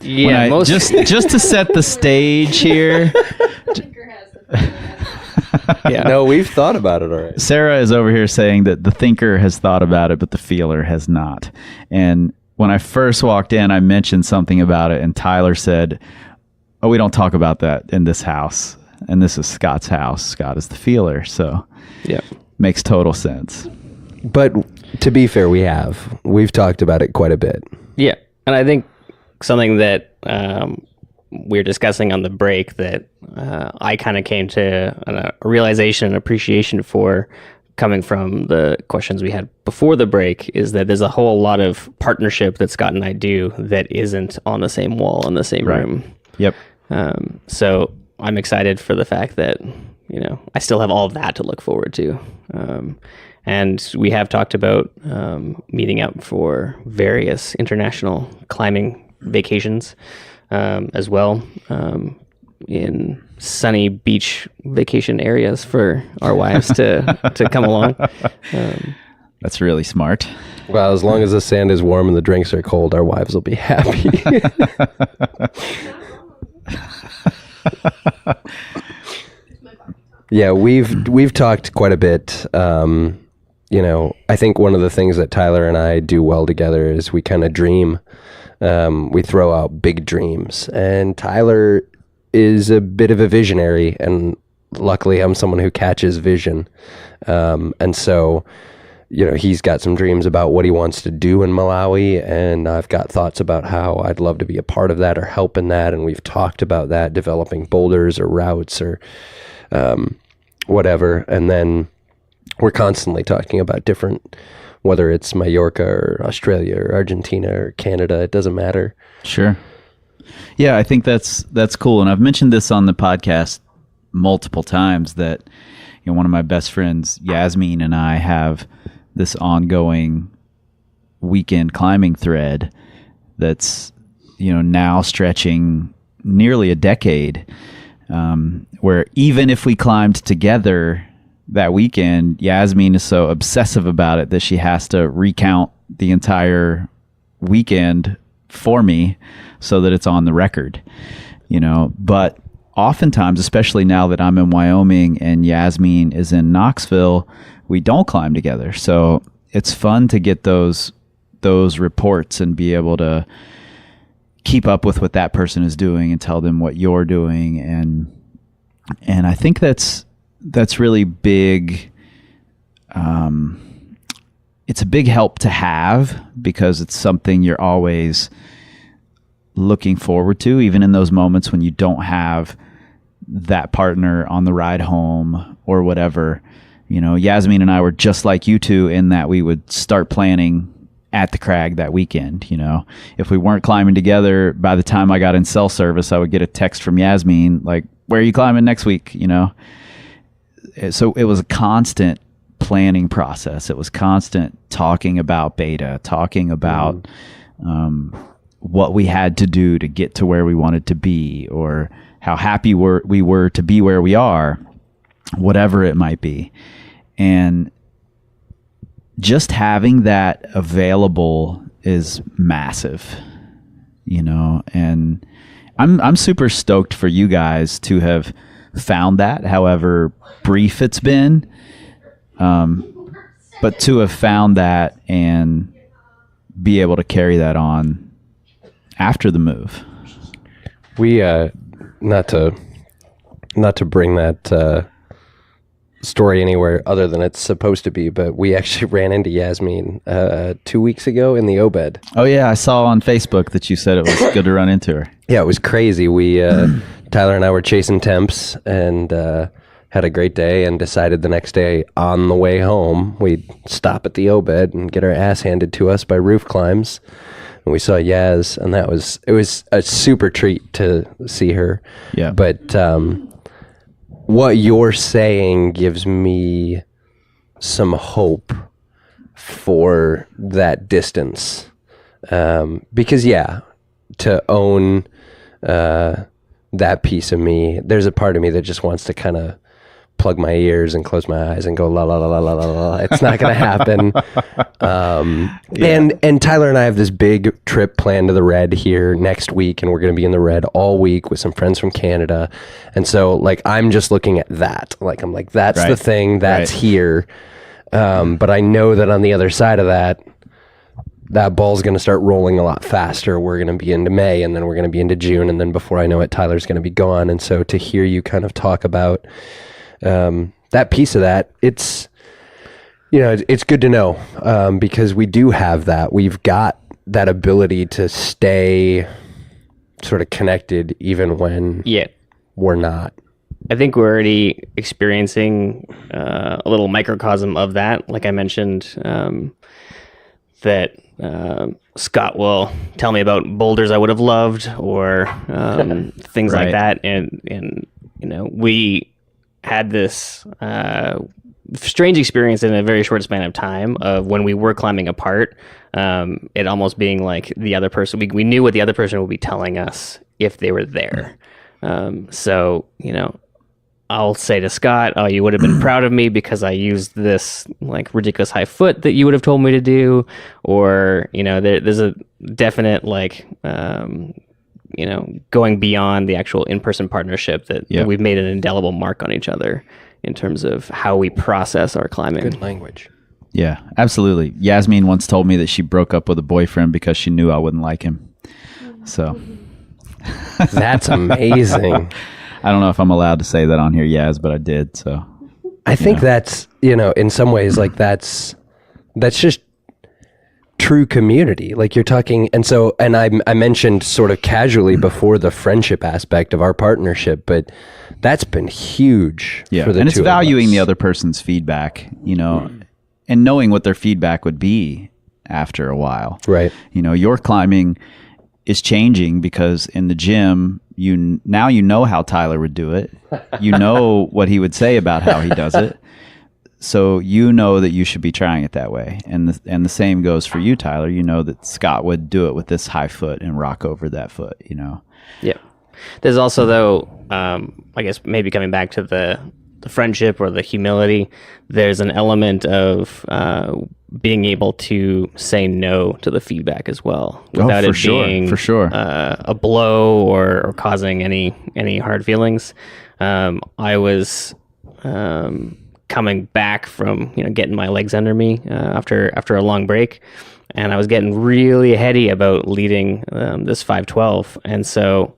Just to set the stage here. Yeah. No, we've thought about it already. Sarah is over here saying that the thinker has thought about it, but the feeler has not. And when I first walked in, I mentioned something about it, and Tyler said, "Oh, we don't talk about that in this house." And this is Scott's house. Scott is the feeler, so yeah, makes total sense. But to be fair, we've talked about it quite a bit. Yeah, and I think something that we're discussing on the break that I kind of came to a realization and appreciation for, coming from the questions we had before the break, is that there's a whole lot of partnership that Scott and I do that isn't on the same wall in the same room. Yep. So I'm excited for the fact that, I still have all of that to look forward to. And we have talked about meeting up for various international climbing vacations as well, in sunny beach vacation areas for our wives to come along. That's really smart. Well, as long as the sand is warm and the drinks are cold, our wives will be happy. Yeah, we've talked quite a bit. I think one of the things that Tyler and I do well together is we kind of dream. We throw out big dreams, and Tyler is a bit of a visionary, and luckily I'm someone who catches vision. And so, he's got some dreams about what he wants to do in Malawi, and I've got thoughts about how I'd love to be a part of that or help in that. And we've talked about that, developing boulders or routes or whatever. And then we're constantly talking about different, whether it's Mallorca or Australia or Argentina or Canada, it doesn't matter. Sure. Yeah, I think that's cool. And I've mentioned this on the podcast multiple times that, one of my best friends, Yasmin, and I have this ongoing weekend climbing thread that's, now stretching nearly a decade, where even if we climbed together that weekend, Yasmin is so obsessive about it that she has to recount the entire weekend for me so that it's on the record, but oftentimes, especially now that I'm in Wyoming and Yasmin is in Knoxville, we don't climb together. So it's fun to get those reports and be able to keep up with what that person is doing and tell them what you're doing. And I think that's really big. It's a big help to have because it's something you're always looking forward to, even in those moments when you don't have that partner on the ride home or whatever. Yasmin and I were just like you two in that we would start planning at the crag that weekend. If we weren't climbing together, by the time I got in cell service, I would get a text from Yasmin like, "Where are you climbing next week?" So it was a constant planning process. It was constant talking about beta, talking about what we had to do to get to where we wanted to be, or how happy we were to be where we are, whatever it might be. And just having that available is massive, and I'm super stoked for you guys to have found that, however brief it's been. But to have found that and be able to carry that on after the move. We not to bring that story anywhere other than it's supposed to be, but we actually ran into Yasmin 2 weeks ago in the Obed. Oh yeah, I saw on Facebook that you said it was good to run into her. Yeah, it was crazy. We Tyler and I were chasing temps and had a great day, and decided the next day on the way home we'd stop at the Obed and get our ass handed to us by roof climbs. And we saw Yaz, and it was a super treat to see her. Yeah. But what you're saying gives me some hope for that distance. Because to own that piece of me, there's a part of me that just wants to kind of plug my ears and close my eyes and go la la la la la la la. It's not going to happen. And Tyler and I have this big trip planned to the Red here next week, and we're going to be in the Red all week with some friends from Canada. And so, like, I'm just looking at that. Like, I'm like, that's Right. the thing that's Right. here. But I know that on the other side of that ball's going to start rolling a lot faster. We're going to be into May, and then we're going to be into June, and then before I know it, Tyler's going to be gone. And so to hear you kind of talk about that piece of that, it's good to know, because we do have that. We've got that ability to stay sort of connected even when we're not. I think we're already experiencing a little microcosm of that. Like I mentioned, that Scott will tell me about boulders I would have loved, or things Right. like that. And we had this strange experience in a very short span of time of when we were climbing apart, it almost being like the other person, we knew what the other person would be telling us if they were there. So, I'll say to Scott, "Oh, you would have been proud of me because I used this like ridiculous high foot that you would have told me to do," or there's a definite like going beyond the actual in-person partnership that we've made an indelible mark on each other in terms of how we process our climbing. Good language. Yeah, absolutely. Yasmin once told me that she broke up with a boyfriend because she knew I wouldn't like him. So That's amazing. I don't know if I'm allowed to say that on here, Yaz, but I did. So I think that's, in some ways, like that's just true community. Like you're talking, and I mentioned sort of casually before the friendship aspect of our partnership, but that's been huge for the and it's two of valuing us. the other person's feedback, and knowing what their feedback would be after a while. Right. Your climbing is changing because in the gym, now you know how Tyler would do it. You know what he would say about how he does it. So you know that you should be trying it that way. And the same goes for you, Tyler. You know that Scott would do it with this high foot and rock over that foot, Yeah. There's also, though, I guess maybe coming back to the friendship or the humility, there's an element of being able to say no to the feedback as well without it being a blow or causing any hard feelings. I was coming back from getting my legs under me after a long break, and I was getting really heady about leading this 512, and so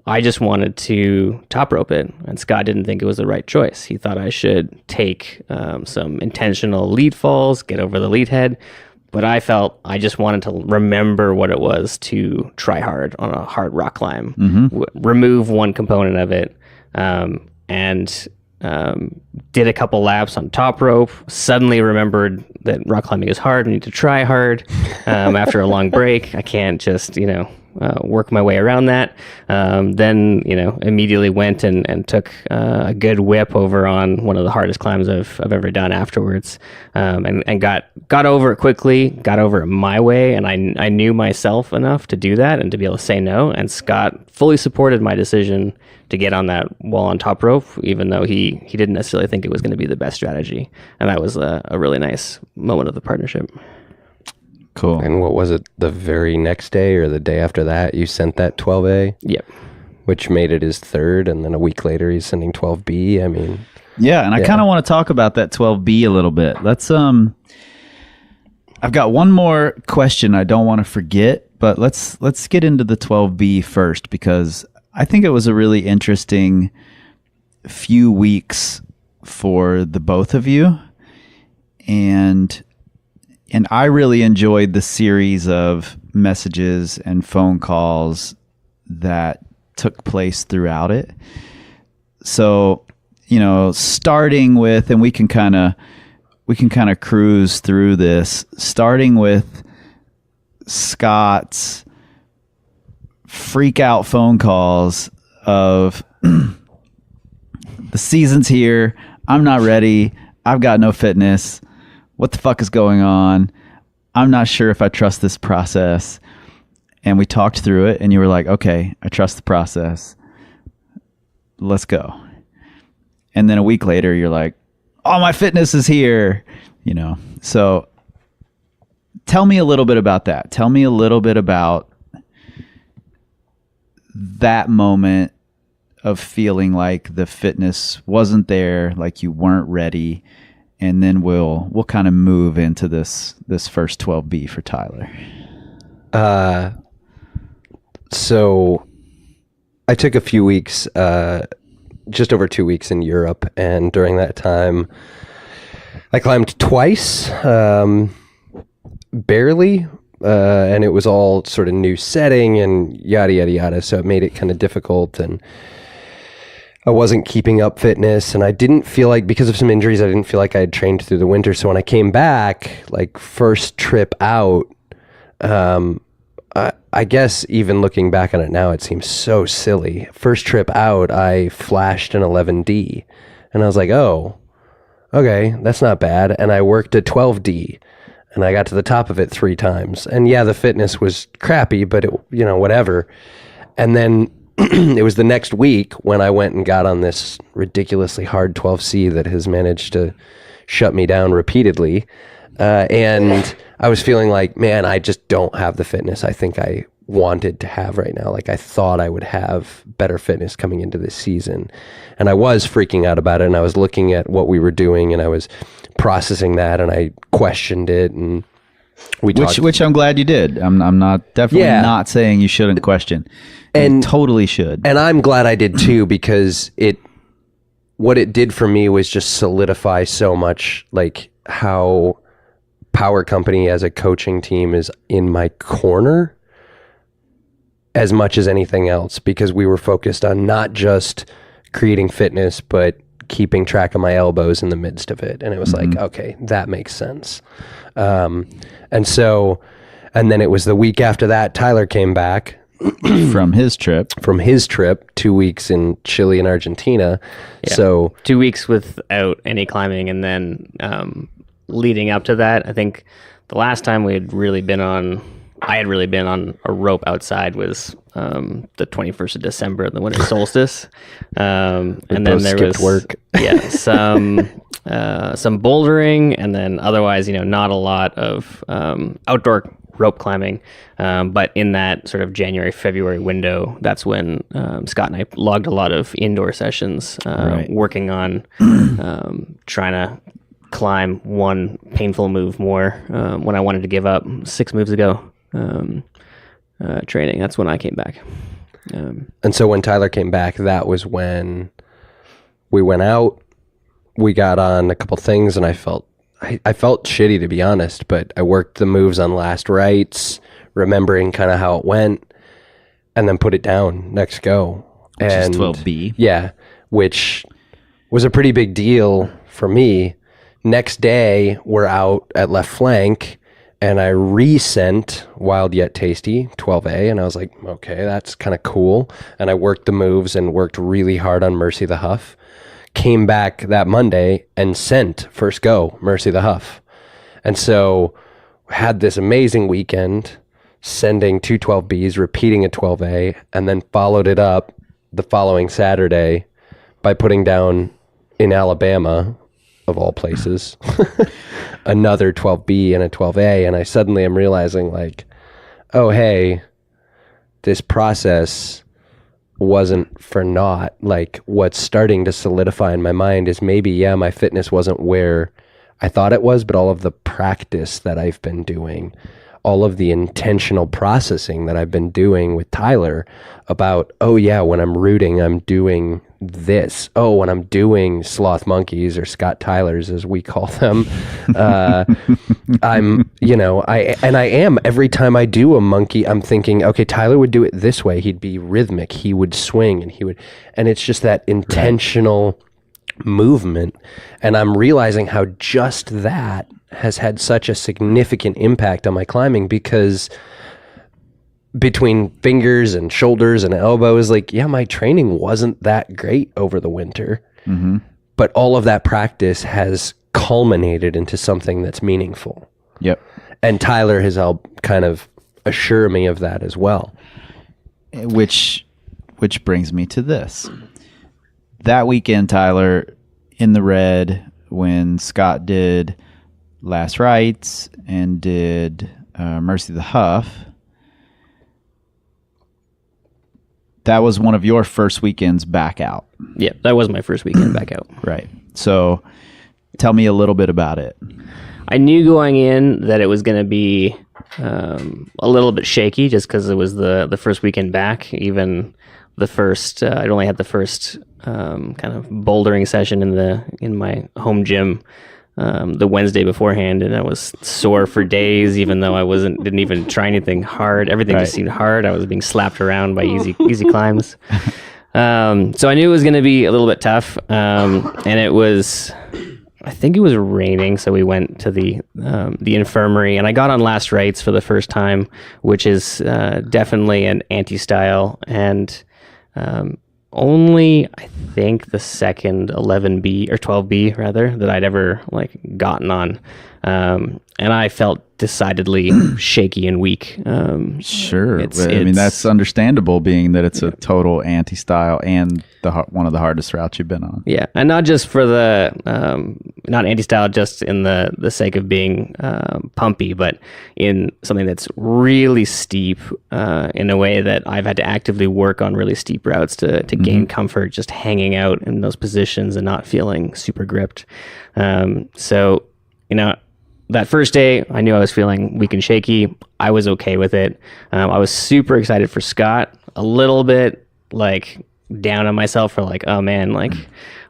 I just wanted to top rope it, and Scott didn't think it was the right choice. He thought I should take some intentional lead falls, get over the lead head, but I felt I just wanted to remember what it was to try hard on a hard rock climb, remove one component of it, and did a couple laps on top rope, suddenly remembered that rock climbing is hard. I need to try hard after a long break. I can't just, work my way around that. Then, immediately went and took a good whip over on one of the hardest climbs I've ever done afterwards, and got over it quickly, got over it my way. And I knew myself enough to do that and to be able to say no. And Scott fully supported my decision to get on that wall on top rope, even though he didn't necessarily think it was going to be the best strategy. And that was a really nice moment of the partnership. Cool. And what was it, the very next day or the day after that, you sent that 12A? Yep. which made it his third. And then a week later, he's sending 12B. I mean, yeah. And I kind of want to talk about that 12B a little bit. Let's, I've got one more question I don't want to forget, but let's get into the 12B first, because I think it was a really interesting few weeks for the both of you. And I really enjoyed the series of messages and phone calls that took place throughout it. So, starting with, and we can kind of cruise through this, starting with Scott's freak out phone calls of the season's here, I'm not ready, I've got no fitness, what the fuck is going on? I'm not sure if I trust this process. And we talked through it, and you were like, okay, I trust the process. Let's go. And then a week later, you're like, oh, my fitness is here. So tell me a little bit about that. Tell me a little bit about that moment of feeling like the fitness wasn't there, like you weren't ready. And then we'll kind of move into this first 12B for Tyler. So I took a few weeks, just over 2 weeks in Europe. And during that time, I climbed twice, barely. And it was all sort of new setting and yada, yada, yada. So it made it kind of difficult. And I wasn't keeping up fitness, and I didn't feel like, because of some injuries, I didn't feel like I had trained through the winter. So when I came back, like first trip out, I guess even looking back on it now, it seems so silly. First trip out, I flashed an 11D, and I was like, oh, okay, that's not bad. And I worked a 12D, and I got to the top of it 3 times. And yeah, the fitness was crappy, but it, whatever. And then it was the next week when I went and got on this ridiculously hard 12C that has managed to shut me down repeatedly. And I was feeling like, man, I just don't have the fitness I think I wanted to have right now. Like I thought I would have better fitness coming into this season. And I was freaking out about it. And I was looking at what we were doing, and I was processing that, and I questioned it, and which I'm glad you did. I'm not definitely not saying you shouldn't question. And totally should. And I'm glad I did too, because what it did for me was just solidify so much, like how Power Company as a coaching team is in my corner as much as anything else, because we were focused on not just creating fitness, but keeping track of my elbows in the midst of it. And it was like, okay, that makes sense. And then it was the week after that, Tyler came back from his trip 2 weeks in Chile and Argentina. Yeah. So 2 weeks without any climbing. And then leading up to that, I think the last time I had really been on a rope outside was the 21st of December, the winter solstice. And then there was work. some bouldering, and then otherwise, not a lot of outdoor rope climbing. But in that sort of January, February window, that's when Scott and I logged a lot of indoor sessions, working on trying to climb one painful move more when I wanted to give up 6 moves ago. Training. That's when I came back. And so when Tyler came back, that was when we went out, we got on a couple things, and I felt shitty, to be honest, but I worked the moves on last rights, remembering kind of how it went, and then put it down next go. Which is 12B. Yeah, which was a pretty big deal for me. Next day, we're out at left flank, and I resent Wild Yet Tasty 12A, and I was like, okay, that's kind of cool. And I worked the moves and worked really hard on Mercy the Huff. Came back that Monday and sent first go Mercy the Huff. And so had this amazing weekend, sending 2 12Bs, repeating a 12A, and then followed it up the following Saturday by putting down in Alabama, of all places, another 12B and a 12A. And I suddenly am realizing, like, oh, hey, this process wasn't for naught. Like, what's starting to solidify in my mind is maybe, yeah, my fitness wasn't where I thought it was, but all of the practice that I've been doing, all of the intentional processing that I've been doing with Tyler about, oh yeah, when I'm rooting, I'm doing this. Oh, when I'm doing sloth monkeys, or Scott Tylers as we call them, I'm, I am, every time I do a monkey, I'm thinking, okay, Tyler would do it this way. He'd be rhythmic. He would swing and it's just that intentional movement. And I'm realizing how just that has had such a significant impact on my climbing, because between fingers and shoulders and elbows, like, yeah, my training wasn't that great over the winter, but all of that practice has culminated into something that's meaningful. Yep. And Tyler has helped kind of assure me of that as well. Which brings me to this. That weekend, Tyler, in the red, when Scott did Last Rites and did Mercy the Huff, that was one of your first weekends back out. Yeah, that was my first weekend back out. Right. So tell me a little bit about it. I knew going in that it was going to be a little bit shaky, just because it was the first weekend back. Even the first, I'd only had the first kind of bouldering session in my home gym the Wednesday beforehand, and I was sore for days, even though I didn't even try anything hard. Everything just seemed hard. I was being slapped around by easy climbs. So I knew it was going to be a little bit tough, and it was, I think it was raining, so we went to the infirmary, and I got on Last Rites for the first time, which is definitely an anti-style, and only, I think, the second 11B or 12B rather that I'd ever gotten on, and I felt decidedly shaky and weak. Sure, I mean, that's understandable, being that it's a total anti-style and one of the hardest routes you've been on. Yeah, and not just for the not anti-style just in the sake of being pumpy, but in something that's really steep, in a way that I've had to actively work on really steep routes to gain comfort, just hanging out in those positions and not feeling super gripped. So, that first day, I knew I was feeling weak and shaky. I was okay with it. I was super excited for Scott, a little bit down on myself for oh man,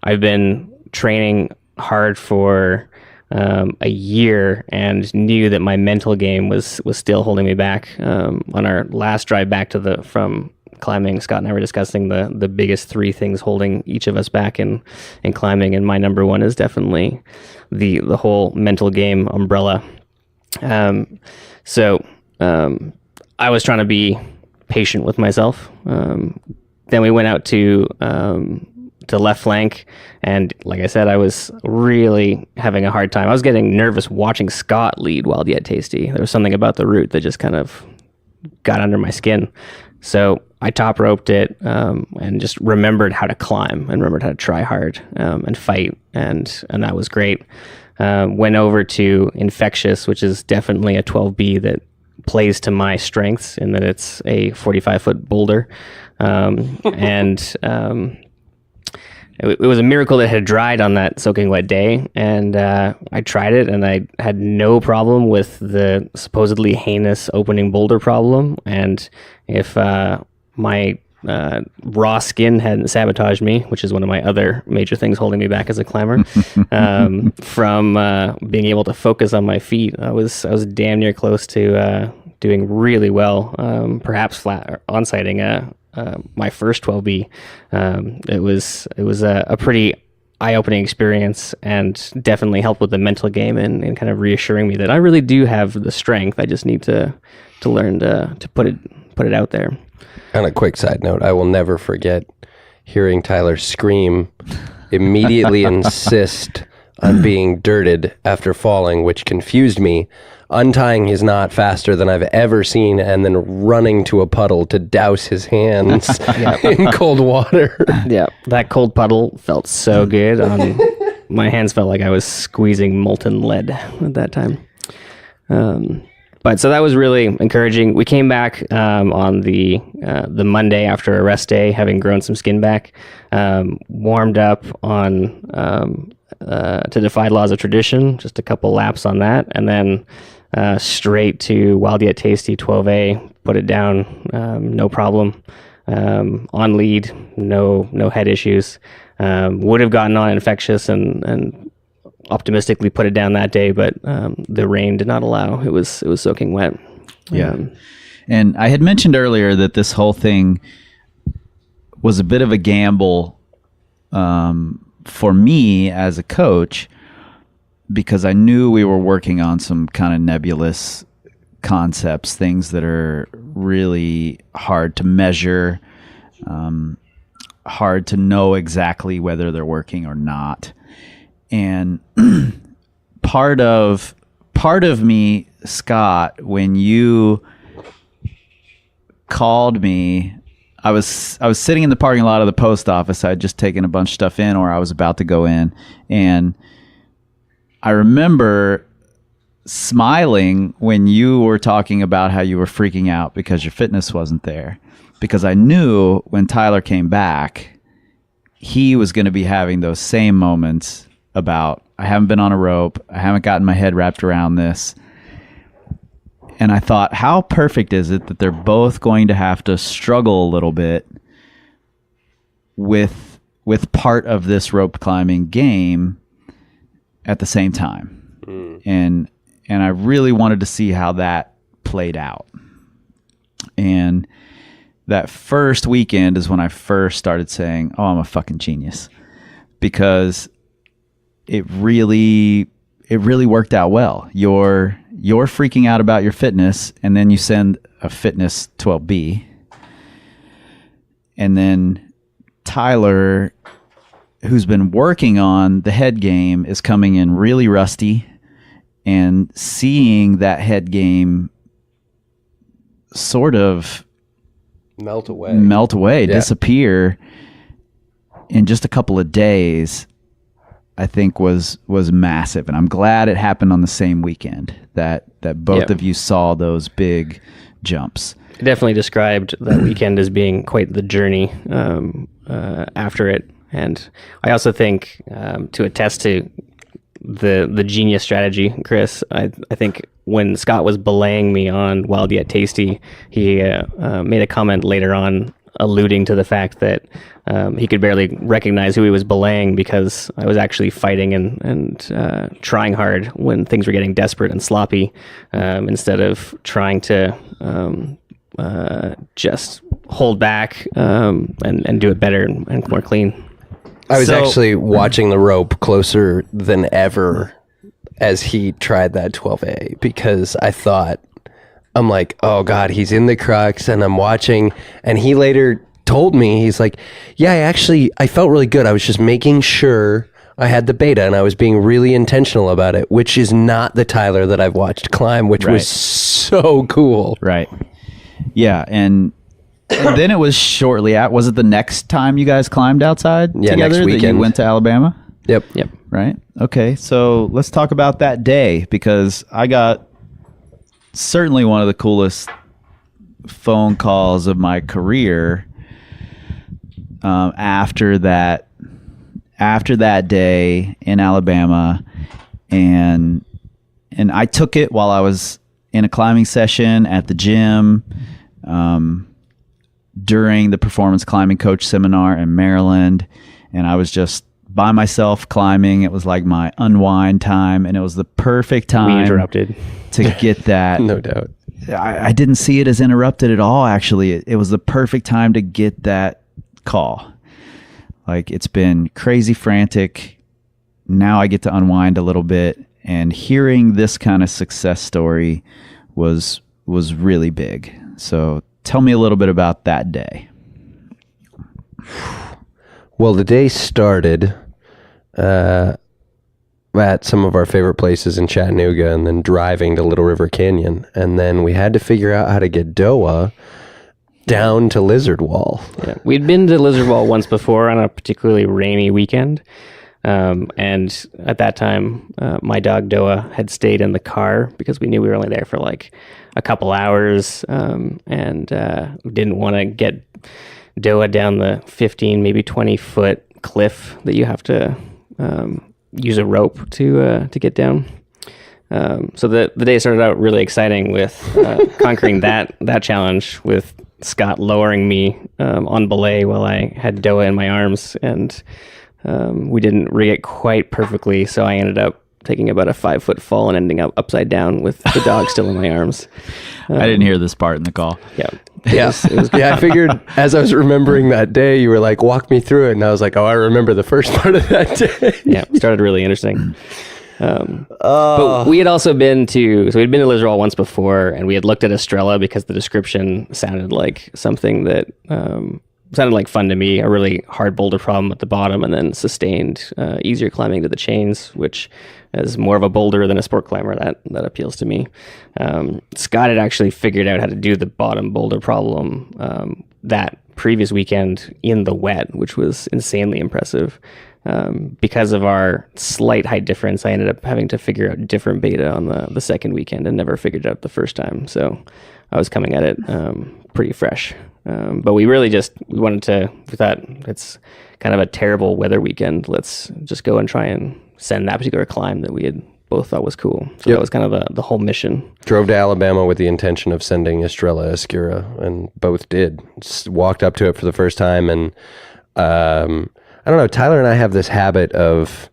I've been training hard for a year and knew that my mental game was still holding me back. On our last drive back from climbing, Scott and I were discussing the biggest three things holding each of us back in climbing, and my number one is definitely the whole mental game umbrella. So I was trying to be patient with myself. Then we went out to left flank, and like I said, I was really having a hard time. I was getting nervous watching Scott lead Wild Yet Tasty. There was something about the route that just kind of got under my skin. So I top roped it, and just remembered how to climb and remembered how to try hard, and fight, and that was great. Went over to Infectious, which is definitely a 12B that plays to my strengths in that it's a 45-foot boulder, and it was a miracle that it had dried on that soaking wet day, and I tried it, and I had no problem with the supposedly heinous opening boulder problem. And if my raw skin hadn't sabotaged me, which is one of my other major things holding me back as a climber, from being able to focus on my feet, I was damn near close to doing really well, perhaps flat on-sighting my first 12B. It was a pretty eye-opening experience, and definitely helped with the mental game and kind of reassuring me that I really do have the strength. I just need to learn to put it out there. On a quick side note, I will never forget hearing Tyler scream, immediately insist on being dirted after falling, which confused me, untying his knot faster than I've ever seen, and then running to a puddle to douse his hands in cold water. Yeah, that cold puddle felt so good. My hands felt like I was squeezing molten lead at that time. But so that was really encouraging. We came back on the Monday after a rest day, having grown some skin back, warmed up on to defy laws of tradition, just a couple laps on that, and then straight to Wild Yet Tasty 12A, put it down, no problem, on lead, no head issues. Would have gotten on infectious and optimistically put it down that day, but the rain did not allow. It was soaking wet. Yeah. And I had mentioned earlier that this whole thing was a bit of a gamble for me as a coach, because I knew we were working on some kind of nebulous concepts, things that are really hard to measure, hard to know exactly whether they're working or not. And part of me, Scott, when you called me, I was sitting in the parking lot of the post office. I had just taken a bunch of stuff in, or I was about to go in, and I remember smiling when you were talking about how you were freaking out because your fitness wasn't there, because I knew when Tyler came back, he was going to be having those same moments about, I haven't been on a rope, I haven't gotten my head wrapped around this. And I thought, how perfect is it that they're both going to have to struggle a little bit with part of this rope climbing game at the same time. And I really wanted to see how that played out. And that first weekend is when I first started saying, oh, I'm a fucking genius, because it really worked out well. You're freaking out about your fitness, and then you send a fitness 12B, and then Tyler, who's been working on the head game, is coming in really rusty, and seeing that head game sort of melt away, disappear in just a couple of days, I think was massive. And I'm glad it happened on the same weekend, that both of you saw those big jumps. It definitely described that weekend as being quite the journey after it. And I also think, to attest to the genius strategy, Chris, I think when Scott was belaying me on Wild Yet Tasty, he made a comment later on alluding to the fact that he could barely recognize who he was belaying, because I was actually fighting and trying hard when things were getting desperate and sloppy, instead of trying to just hold back and do it better and more clean. I was actually watching the rope closer than ever as he tried that 12A, because I thought, I'm like, oh God, he's in the crux, and I'm watching, and he later told me, he's like, yeah, I felt really good. I was just making sure I had the beta, and I was being really intentional about it, which is not the Tyler that I've watched climb, which was so cool. Right. Yeah. And then it was shortly at, was it the next time you guys climbed outside together next weekend. That you went to Alabama? Yep. Right. Okay. So let's talk about that day, because I got certainly one of the coolest phone calls of my career after that day in Alabama, and I took it while I was in a climbing session at the gym during the performance climbing coach seminar in Maryland, and I was just by myself climbing. It was like my unwind time, and it was the perfect time. We interrupted to get that. No doubt. I didn't see it as interrupted at all, actually. It was the perfect time to get that call. Like, it's been crazy frantic. Now I get to unwind a little bit, and hearing this kind of success story was really big. So tell me a little bit about that day. Well, the day started at some of our favorite places in Chattanooga, and then driving to Little River Canyon. And then we had to figure out how to get Doa down to Lizard Wall. Yeah. We'd been to Lizard Wall once before on a particularly rainy weekend. And at that time, my dog Doa had stayed in the car, because we knew we were only there for like a couple hours, and didn't want to get Doa down the 15, maybe 20-foot cliff that you have to use a rope to get down. So the day started out really exciting with conquering that challenge, with Scott lowering me on belay while I had Doa in my arms, and we didn't rig it quite perfectly, so I ended up taking about a 5-foot fall and ending up upside down with the dog still in my arms. I didn't hear this part in the call. Yeah. It was I figured as I was remembering that day, you were like, walk me through it. And I was like, oh, I remember the first part of that day. Yeah, it started really interesting. But we had also been to Lizardwall once before, and we had looked at Estrella because the description sounded like something that sounded like fun to me, a really hard boulder problem at the bottom, and then sustained easier climbing to the chains, which as more of a boulder than a sport climber, that appeals to me. Scott had actually figured out how to do the bottom boulder problem that previous weekend in the wet, which was insanely impressive. Because of our slight height difference, I ended up having to figure out different beta on the second weekend and never figured it out the first time. So I was coming at it pretty fresh. But we thought it's kind of a terrible weather weekend. Let's just go and try and send that particular climb that we had both thought was cool. So that was kind of the whole mission. Drove to Alabama with the intention of sending Estrella Escura, and both did. Just walked up to it for the first time, and I don't know, Tyler and I have this habit of,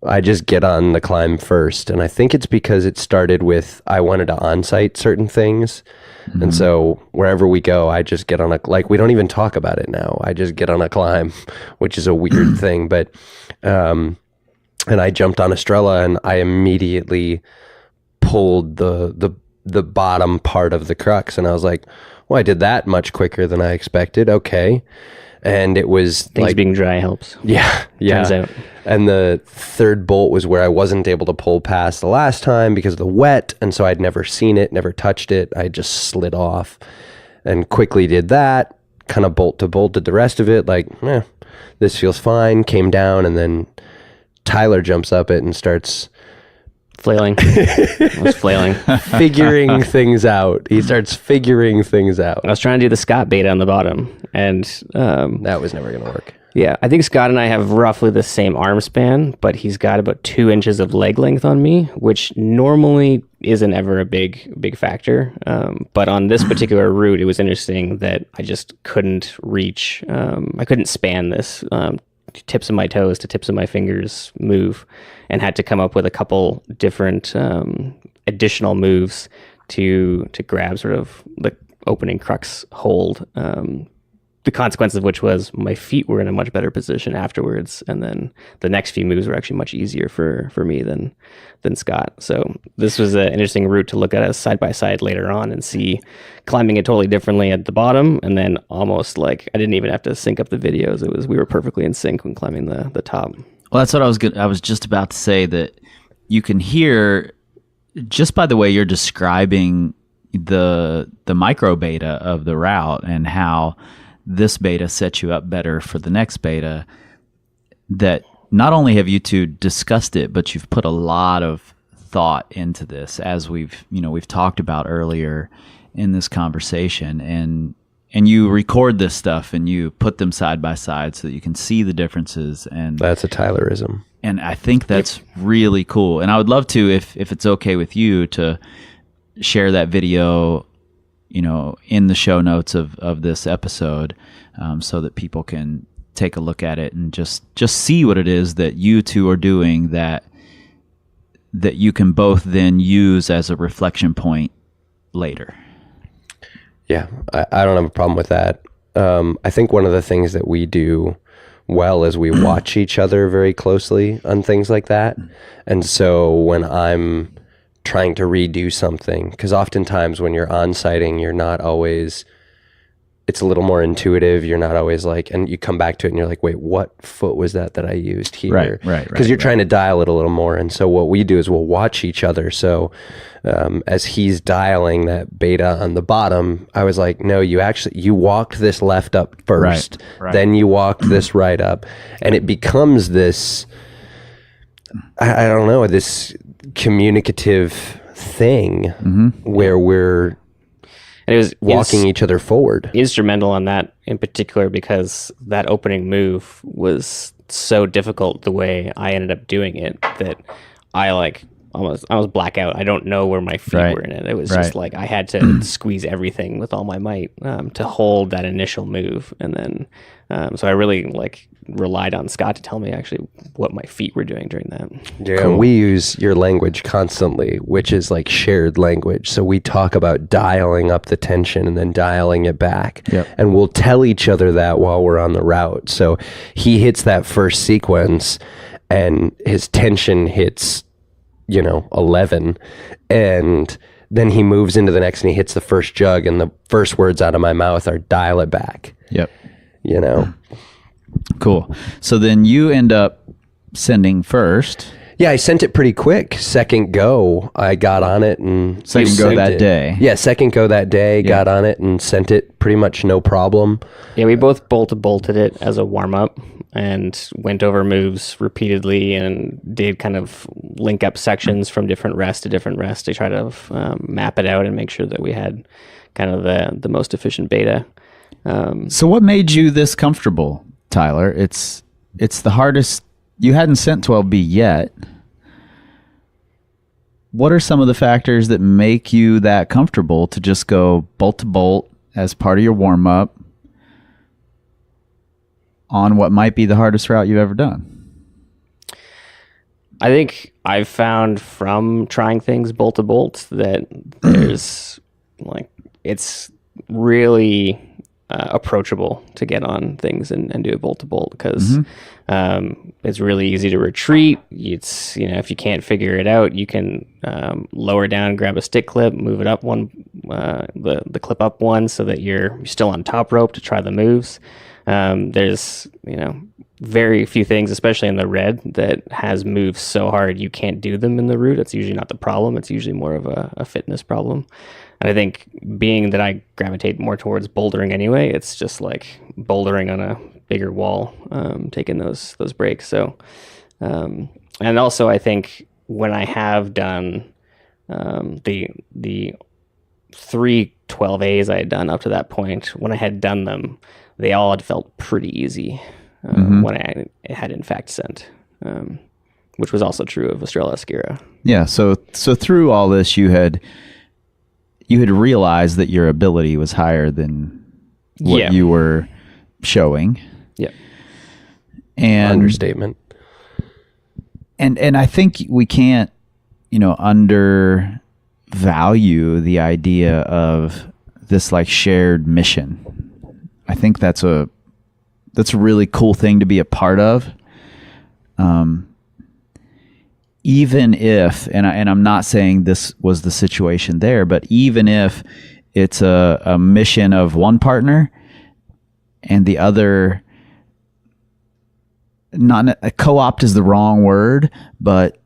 I just get on the climb first. And I think it's because it started with, I wanted to on-site certain things. Mm-hmm. And so wherever we go, I just get on we don't even talk about it now. I just get on a climb, which is a weird thing. But, and I jumped on Estrella, and I immediately pulled the bottom part of the crux. And I was like, well, I did that much quicker than I expected. Okay. And it was things being dry helps. Yeah. Turns out. And the third bolt was where I wasn't able to pull past the last time because of the wet. And so I'd never seen it, never touched it. I just slid off and quickly did that, kind of bolt to bolt, did the rest of it. This feels fine. Came down, and then Tyler jumps up it and starts flailing. I was flailing. Figuring things out. He starts figuring things out. I was trying to do the Scott beta on the bottom, and that was never going to work. Yeah, I think Scott and I have roughly the same arm span, but he's got about 2 inches of leg length on me, which normally isn't ever a big factor. But on this particular route, it was interesting that I just couldn't reach. I couldn't span this tips of my toes to tips of my fingers move, and had to come up with a couple different additional moves to grab sort of the opening crux hold. The consequence of which was my feet were in a much better position afterwards, and then the next few moves were actually much easier for me than Scott. So this was an interesting route to look at as side by side later on and see climbing it totally differently at the bottom, and then almost like I didn't even have to sync up the videos. We were perfectly in sync when climbing the top. Well, that's what I was just about to say, that you can hear just by the way you're describing the micro beta of the route and how this beta sets you up better for the next beta, that not only have you two discussed it, but you've put a lot of thought into this, as we've talked about earlier in this conversation, and you record this stuff and you put them side by side so that you can see the differences. And that's a Tylerism. And I think that's really cool. And I would love to, if it's okay with you, to share that video in the show notes of this episode, so that people can take a look at it and just see what it is that you two are doing that you can both then use as a reflection point later. Yeah, I don't have a problem with that. I think one of the things that we do well is we watch each other very closely on things like that. And so when I'm trying to redo something, because oftentimes when you're on-siting, you're not always, it's a little more intuitive. You're not always like, and you come back to it and you're like, wait, what foot was that I used here? Right. Because you're trying to dial it a little more. And so what we do is we'll watch each other. So as he's dialing that beta on the bottom, I was like, no, you walked this left up first, right. Then you walked this right up. And it becomes this, I don't know, this communicative thing where we're and it was walking each other forward. Instrumental on that in particular because that opening move was so difficult the way I ended up doing it that I almost black out. I don't know where my feet were in it. It was just like I had to squeeze everything with all my might to hold that initial move, and then so I really relied on Scott to tell me actually what my feet were doing during that. Yeah, cool. We use your language constantly, which is like shared language. So we talk about dialing up the tension and then dialing it back. Yep. And we'll tell each other that while we're on the route. So he hits that first sequence and his tension hits 11, and then he moves into the next and he hits the first jug, and the first words out of my mouth are dial it back. Yep. Cool. So then you end up sending first. Yeah, I sent it pretty quick. Second go, I got on it and second go that day. Yeah, second go that day, got on it and sent it pretty much no problem. Yeah, we both bolted it as a warm up and went over moves repeatedly and did kind of link up sections from different rest to different rest to try to map it out and make sure that we had kind of the most efficient beta. So what made you this comfortable, Tyler? It's the hardest. You hadn't sent 12B yet. What are some of the factors that make you that comfortable to just go bolt to bolt as part of your warm up on what might be the hardest route you've ever done? I think I've found from trying things bolt to bolt that there's it's really approachable to get on things and do it bolt to bolt because it's really easy to retreat. It's if you can't figure it out, you can lower down, grab a stick clip, move it up one, the clip up one, so that you're still on top rope to try the moves. There's very few things, especially in the red, that has moves so hard you can't do them in the route. It's usually not the problem. It's usually more of a fitness problem. And I think being that I gravitate more towards bouldering anyway, it's just like bouldering on a bigger wall, taking those breaks. So, and also I think when I have done the 3 12As I had done up to that point, when I had done them, they all had felt pretty easy when I had in fact sent, which was also true of Estrella Esquira. Yeah. So through all this, you had realized that your ability was higher than what you were showing. Yeah. And understatement. And I think we can't, undervalue the idea of this shared mission. I think that's a really cool thing to be a part of. Even if, and I'm not saying this was the situation there, but even if it's a mission of one partner and the other, not a co-opt is the wrong word, but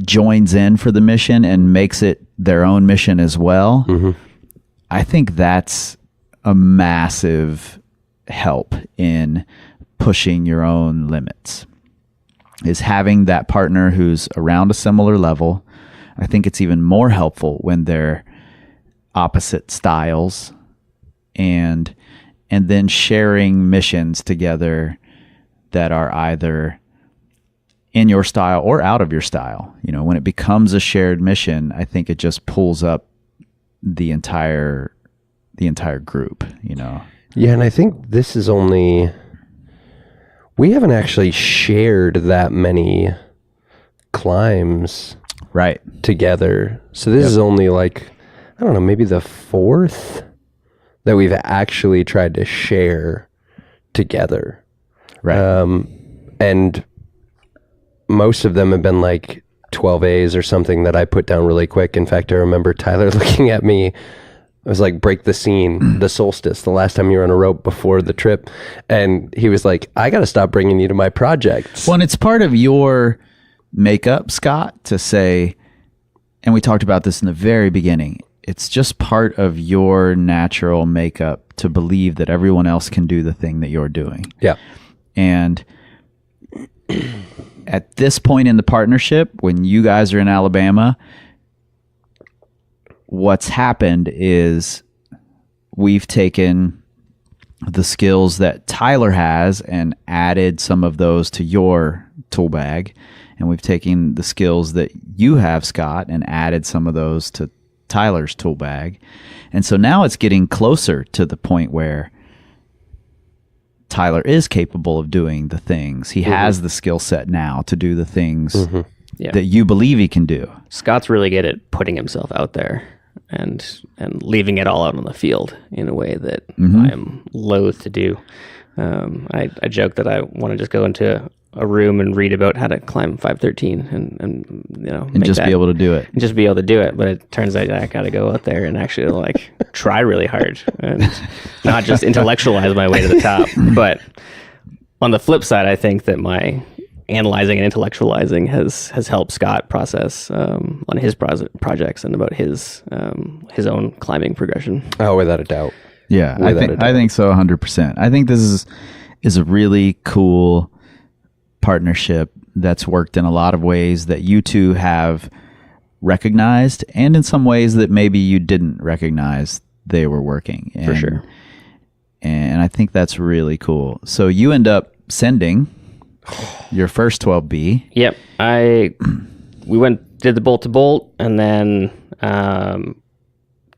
joins in for the mission and makes it their own mission as well. I think that's a massive help in pushing your own limits. Is having that partner who's around a similar level. I think it's even more helpful when they're opposite styles and then sharing missions together that are either in your style or out of your style. When it becomes a shared mission, I think it just pulls up the entire group, Yeah, and I think this is only... We haven't actually shared that many climbs together. So this is only I don't know, maybe the 4th that we've actually tried to share together. Right. And most of them have been 12As or something that I put down really quick. In fact, I remember Tyler looking at me. I was like, break the scene, the solstice, the last time you were on a rope before the trip. And he was like, I got to stop bringing you to my projects. Well, and it's part of your makeup, Scott, to say, and we talked about this in the very beginning, it's just part of your natural makeup to believe that everyone else can do the thing that you're doing. Yeah. And at this point in the partnership, when you guys are in Alabama, what's happened is we've taken the skills that Tyler has and added some of those to your tool bag. And we've taken the skills that you have, Scott, and added some of those to Tyler's tool bag. And so now it's getting closer to the point where Tyler is capable of doing the things. He has the skill set now to do the things that you believe he can do. Scott's really good at putting himself out there and leaving it all out on the field in a way that I am loath to do. I joke that I want to just go into a room and read about how to climb 513 and And just be able to do it. And just be able to do it. But it turns out I got to go out there and actually like try really hard and not just intellectualize my way to the top. But on the flip side, I think that my analyzing and intellectualizing has helped Scott process on his projects and about his own climbing progression. Oh, without a doubt. Yeah, I think so 100%. I think this is a really cool partnership that's worked in a lot of ways that you two have recognized, and in some ways that maybe you didn't recognize they were working. For sure. And I think that's really cool. So you end up sending your first 12B. Yep. We did the bolt to bolt, and then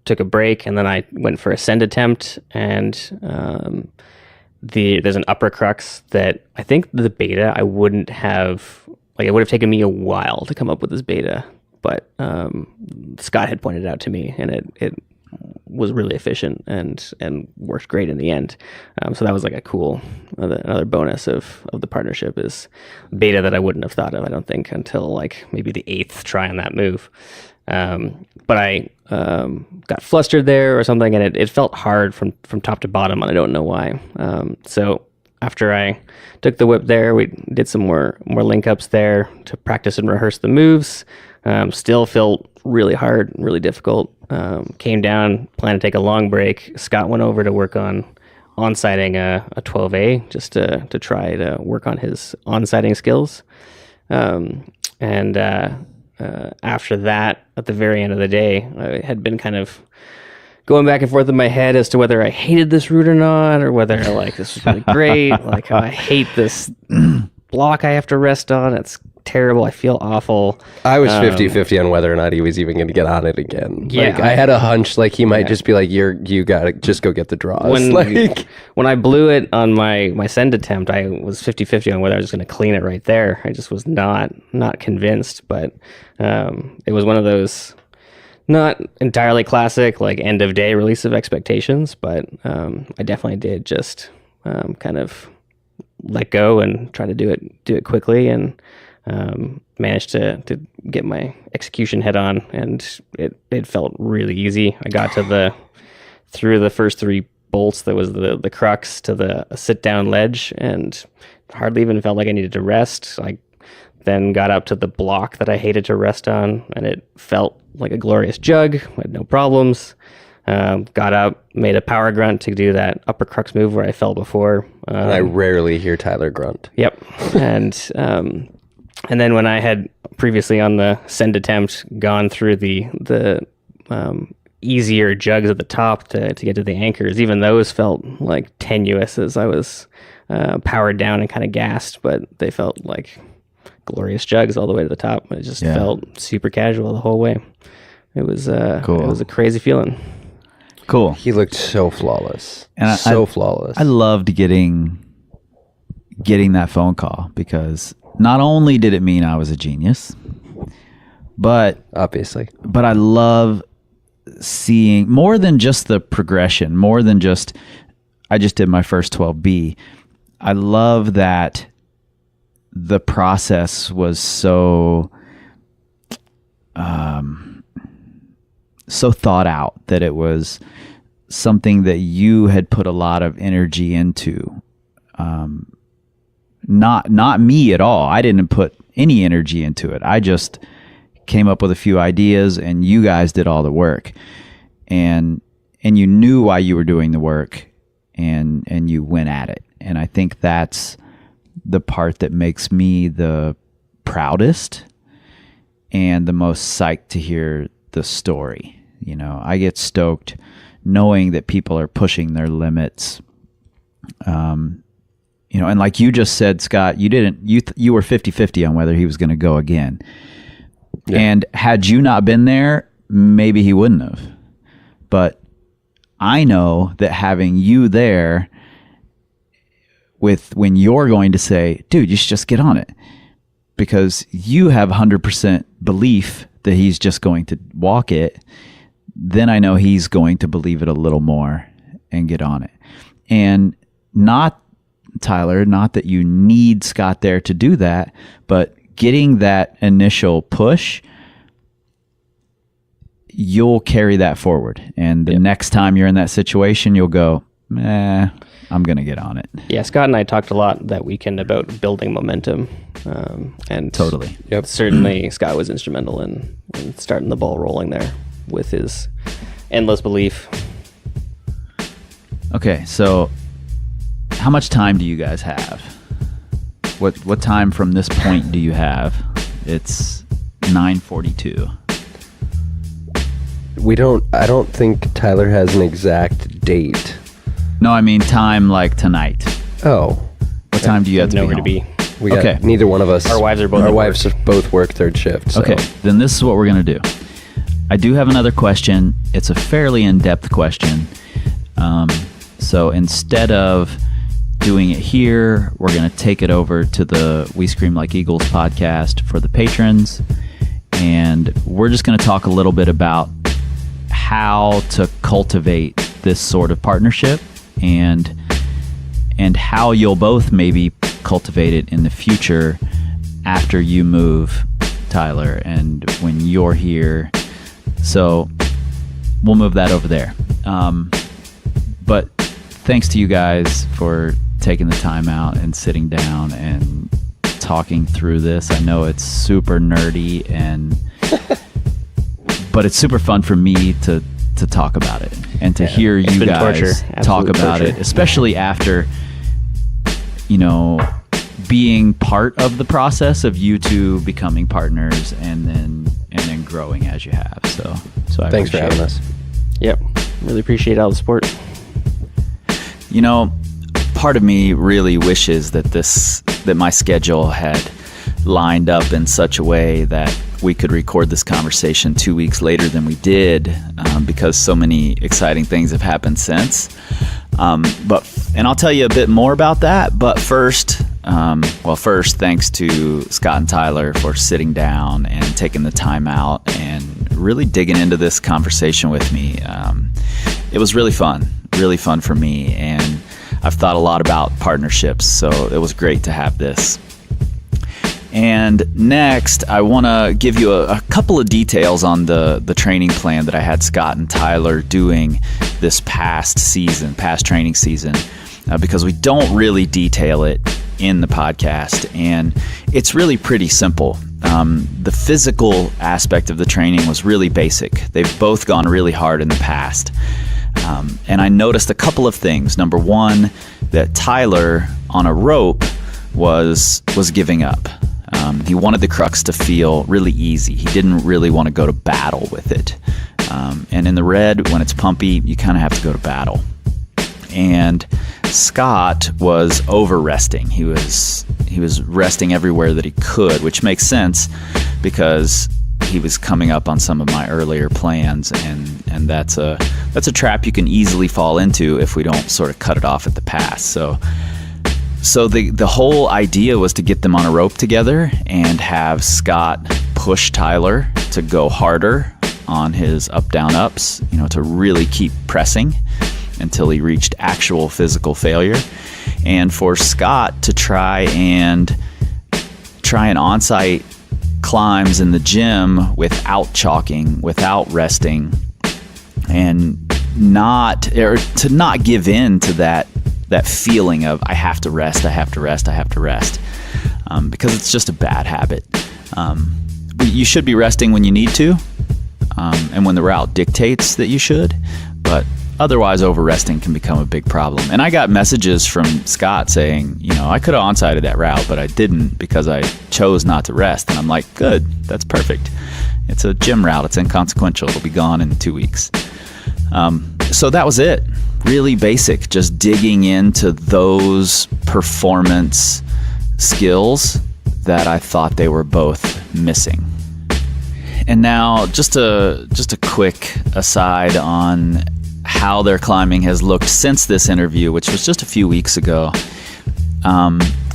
took a break, and then I went for a send attempt, and there's an upper crux that I think the beta it would have taken me a while to come up with this beta, but Scott had pointed it out to me, and it was really efficient and worked great in the end. So that was like a cool another bonus of the partnership is beta that I wouldn't have thought of, I don't think, until like maybe the 8th try on that move. But I got flustered there or something, and it felt hard from top to bottom, and I don't know why. So after I took the whip there, we did some more link ups there to practice and rehearse the moves. Still felt really hard, really difficult. Came down, planned to take a long break. Scott went over to work on sighting a 12A just to try to work on his on sighting skills. After that, at the very end of the day, I had been kind of going back and forth in my head as to whether I hated this route or not, or whether like this was really great. Like, I hate this block I have to rest on. It's terrible. I feel awful. I was 50-50 on whether or not he was even going to get on it again. Yeah, like, I had a hunch like he might just be like, you gotta just go get the draws. When I blew it on my send attempt, I was 50-50 on whether I was going to clean it right there. I just was not convinced, but it was one of those not entirely classic like end of day release of expectations, but I definitely did just kind of let go and try to do it quickly, and managed to get my execution head on, and it felt really easy. I got through the first 3 bolts. That was the crux to the sit down ledge, and hardly even felt like I needed to rest. I then got up to the block that I hated to rest on, and it felt like a glorious jug. I had no problems. Got up, made a power grunt to do that upper crux move where I fell before. I rarely hear Tyler grunt. Yep. And then when I had previously on the send attempt gone through the easier jugs at the top to get to the anchors, even those felt like tenuous as I was powered down and kind of gassed, but they felt like glorious jugs all the way to the top. It just felt super casual the whole way. It was cool. It was a crazy feeling. Cool. He looked so flawless. And flawless. I loved getting that phone call, because not only did it mean I was a genius, but obviously, but I love seeing more than just the progression, more than just I just did my first 12B. I love that the process was so thought out, that it was something that you had put a lot of energy into. Not me at all. I didn't put any energy into it. I just came up with a few ideas, and you guys did all the work. And you knew why you were doing the work, and you went at it. And I think that's the part that makes me the proudest and the most psyched to hear the story. I get stoked knowing that people are pushing their limits. And like you just said, Scott, you were 50-50 on whether he was going to go again. Yeah. And had you not been there, maybe he wouldn't have. But I know that having you there when you're going to say, dude, you should just get on it, because you have 100% belief that he's just going to walk it, then I know he's going to believe it a little more and get on it. And not, Tyler, not that you need Scott there to do that, but getting that initial push, you'll carry that forward. And the next time you're in that situation, you'll go, I'm going to get on it. Yeah, Scott and I talked a lot that weekend about building momentum. And totally. Yep. Certainly Scott was instrumental in starting the ball rolling there with his endless belief. Okay, so how much time do you guys have? What time from this point do you have? It's 9:42. I don't think Tyler has an exact date. No, I mean time like tonight. Oh. What time do you have to nowhere to be be? Neither one of us. Our wives both work third shift. So. Okay, then this is what we're going to do. I do have another question. It's a fairly in-depth question. So instead of doing it here, we're going to take it over to the We Scream Like Eagles podcast for the patrons. And we're just going to talk a little bit about how to cultivate this sort of partnership and how you'll both maybe cultivate it in the future after you move, Tyler, and when you're here. So we'll move that over there. But thanks to you guys for taking the time out and sitting down and talking through this. I know it's super nerdy but it's super fun for me to talk about it and to hear you guys talk about it, especially after, being part of the process of you two becoming partners and then growing as you have. So I thanks for having us. Yep. Really appreciate all the support. Part of me really wishes that my schedule had lined up in such a way that we could record this conversation 2 weeks later than we did, because so many exciting things have happened since. And I'll tell you a bit more about that. But first, thanks to Scott and Tyler for sitting down and taking the time out and really digging into this conversation with me. It was really fun for me, and I've thought a lot about partnerships, so it was great to have this. And next, I want to give you a couple of details on the training plan that I had Scott and Tyler doing this past training season, because we don't really detail it in the podcast, and it's really pretty simple. The physical aspect of the training was really basic. They've both gone really hard in the past. And I noticed a couple of things. Number one, that Tyler on a rope was giving up. He wanted the crux to feel really easy. He didn't really want to go to battle with it. And in the red, when it's pumpy, you kind of have to go to battle. And Scott was over resting. He was resting everywhere that he could, which makes sense because he was coming up on some of my earlier plans, and that's a trap you can easily fall into if we don't sort of cut it off at the pass. So the whole idea was to get them on a rope together and have Scott push Tyler to go harder on his up-down ups, to really keep pressing until he reached actual physical failure, and for Scott to try and on-site climbs in the gym without chalking, without resting, and to not give in to that feeling of I have to rest, because it's just a bad habit. You should be resting when you need to, and when the route dictates that you should, but otherwise over-resting can become a big problem. And I got messages from Scott saying, I could have on-sighted that route, but I didn't because I chose not to rest. And I'm like, good, that's perfect. It's a gym route. It's inconsequential. It'll be gone in 2 weeks. So that was it. Really basic, just digging into those performance skills that I thought they were both missing. And now just a quick aside on how their climbing has looked since this interview, which was just a few weeks ago.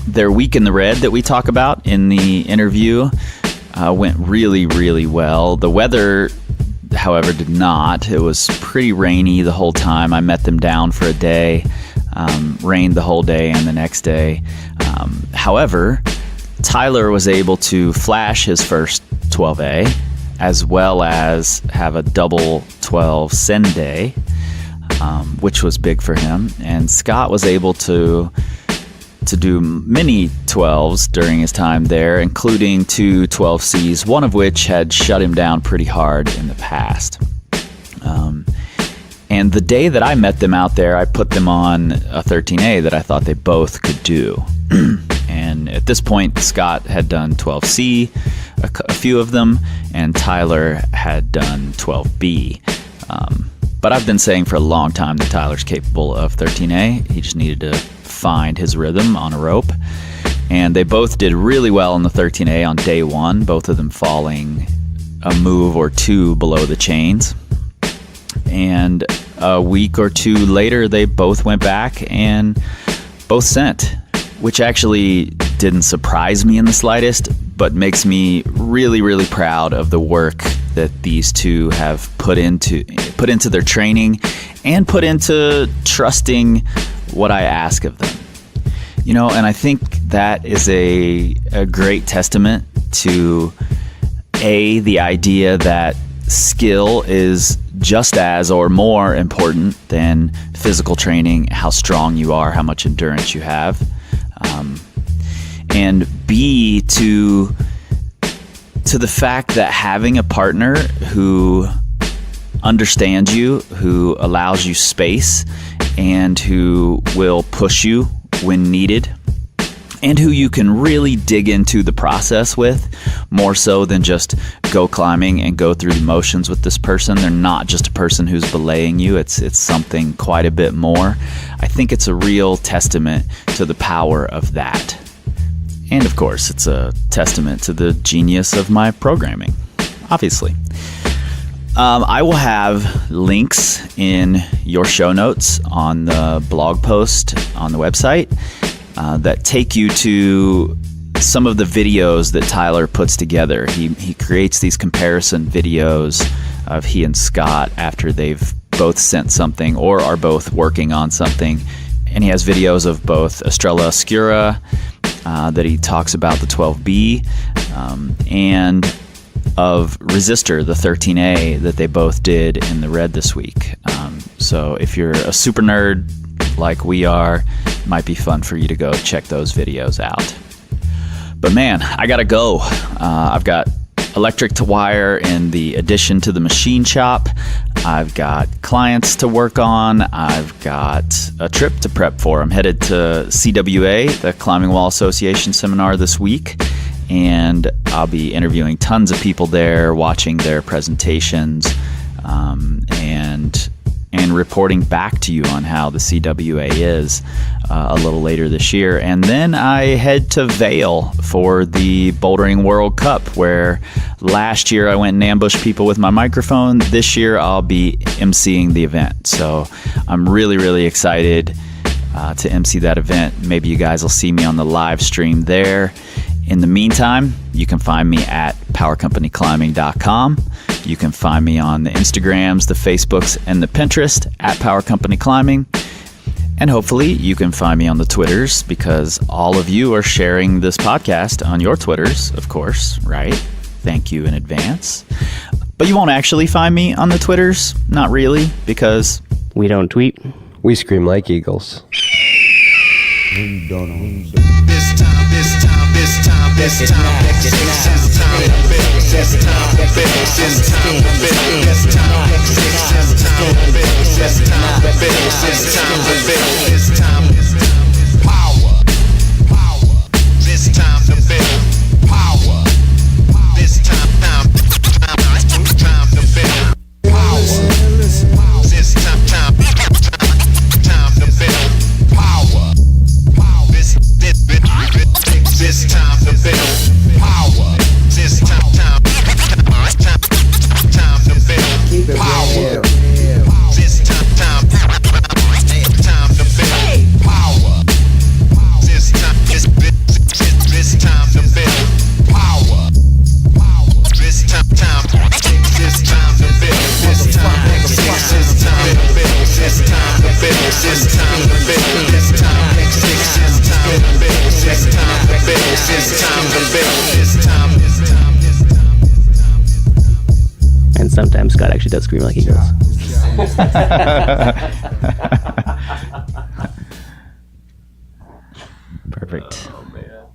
Their week in the red that we talk about in the interview went really, really well. The weather, however, did not. It was pretty rainy the whole time. I met them down for a day, rained the whole day and the next day. However, Tyler was able to flash his first 12A as well as have a double 12 send day, which was big for him. And Scott was able to do many 12s during his time there, including 2 12Cs, one of which had shut him down pretty hard in the past. And the day that I met them out there, I put them on a 13A that I thought they both could do. And at this point, Scott had done 12C, a few of them, and Tyler had done 12B. But I've been saying for a long time that Tyler's capable of 13A. He just needed to find his rhythm on a rope. And they both did really well on the 13A on day one, both of them falling a move or two below the chains. And a week or two later, they both went back and both sent, which actually didn't surprise me in the slightest, but makes me really, really proud of the work that these two have put into their training and put into trusting what I ask of them. And I think that is a great testament to the idea that skill is just as or more important than physical training, how strong you are, how much endurance you have. And B, to the fact that having a partner who understands you, who allows you space, and who will push you when needed, and who you can really dig into the process with, more so than just go climbing and go through the motions with this person. They're not just a person who's belaying you. It's something quite a bit more. I think it's a real testament to the power of that. And of course, it's a testament to the genius of my programming, obviously. I will have links in your show notes on the blog post on the website that take you to some of the videos that Tyler puts together. He creates these comparison videos of he and Scott after they've both sent something or are both working on something. And he has videos of both Estrella Oscura that he talks about the 12B and of Resistor, the 13A that they both did in the red this week. So if you're a super nerd like we are, it might be fun for you to go check those videos out. But man, I gotta go. I've got electric to wire in the addition to the machine shop. I've got clients to work on. I've got a trip to prep for. I'm headed to CWA, the Climbing Wall Association seminar this week, and I'll be interviewing tons of people there, watching their presentations, and reporting back to you on how the CWA is a little later this year. And then I head to Vail for the Bouldering World Cup, where last year I went and ambushed people with my microphone. This year I'll be emceeing the event. So I'm really, really excited to MC that event. Maybe you guys will see me on the live stream there. In the meantime, you can find me at powercompanyclimbing.com. You can find me on the Instagrams, the Facebooks, and the Pinterest at Power Company Climbing. And hopefully you can find me on the Twitters, because all of you are sharing this podcast on your Twitters, of course, right? Thank you in advance. But you won't actually find me on the Twitters. Not really, because we don't tweet. We scream like eagles. Maybe don't know. Maybe don't. This time, this time, this time, this time, this time to build. This time to build. This time to build. This time, this time to build. This time to build. This time to build. This time, power, power. This time to build, power. This time to build, power. This time to build, power. This time to build power. This time to build power. This time to build power. This time to build power. This time to build. This time to build. This time to build. This time to build. This time to build. This time to build. This time to build. This time. And sometimes Scott actually does scream like he does. Perfect. Oh man.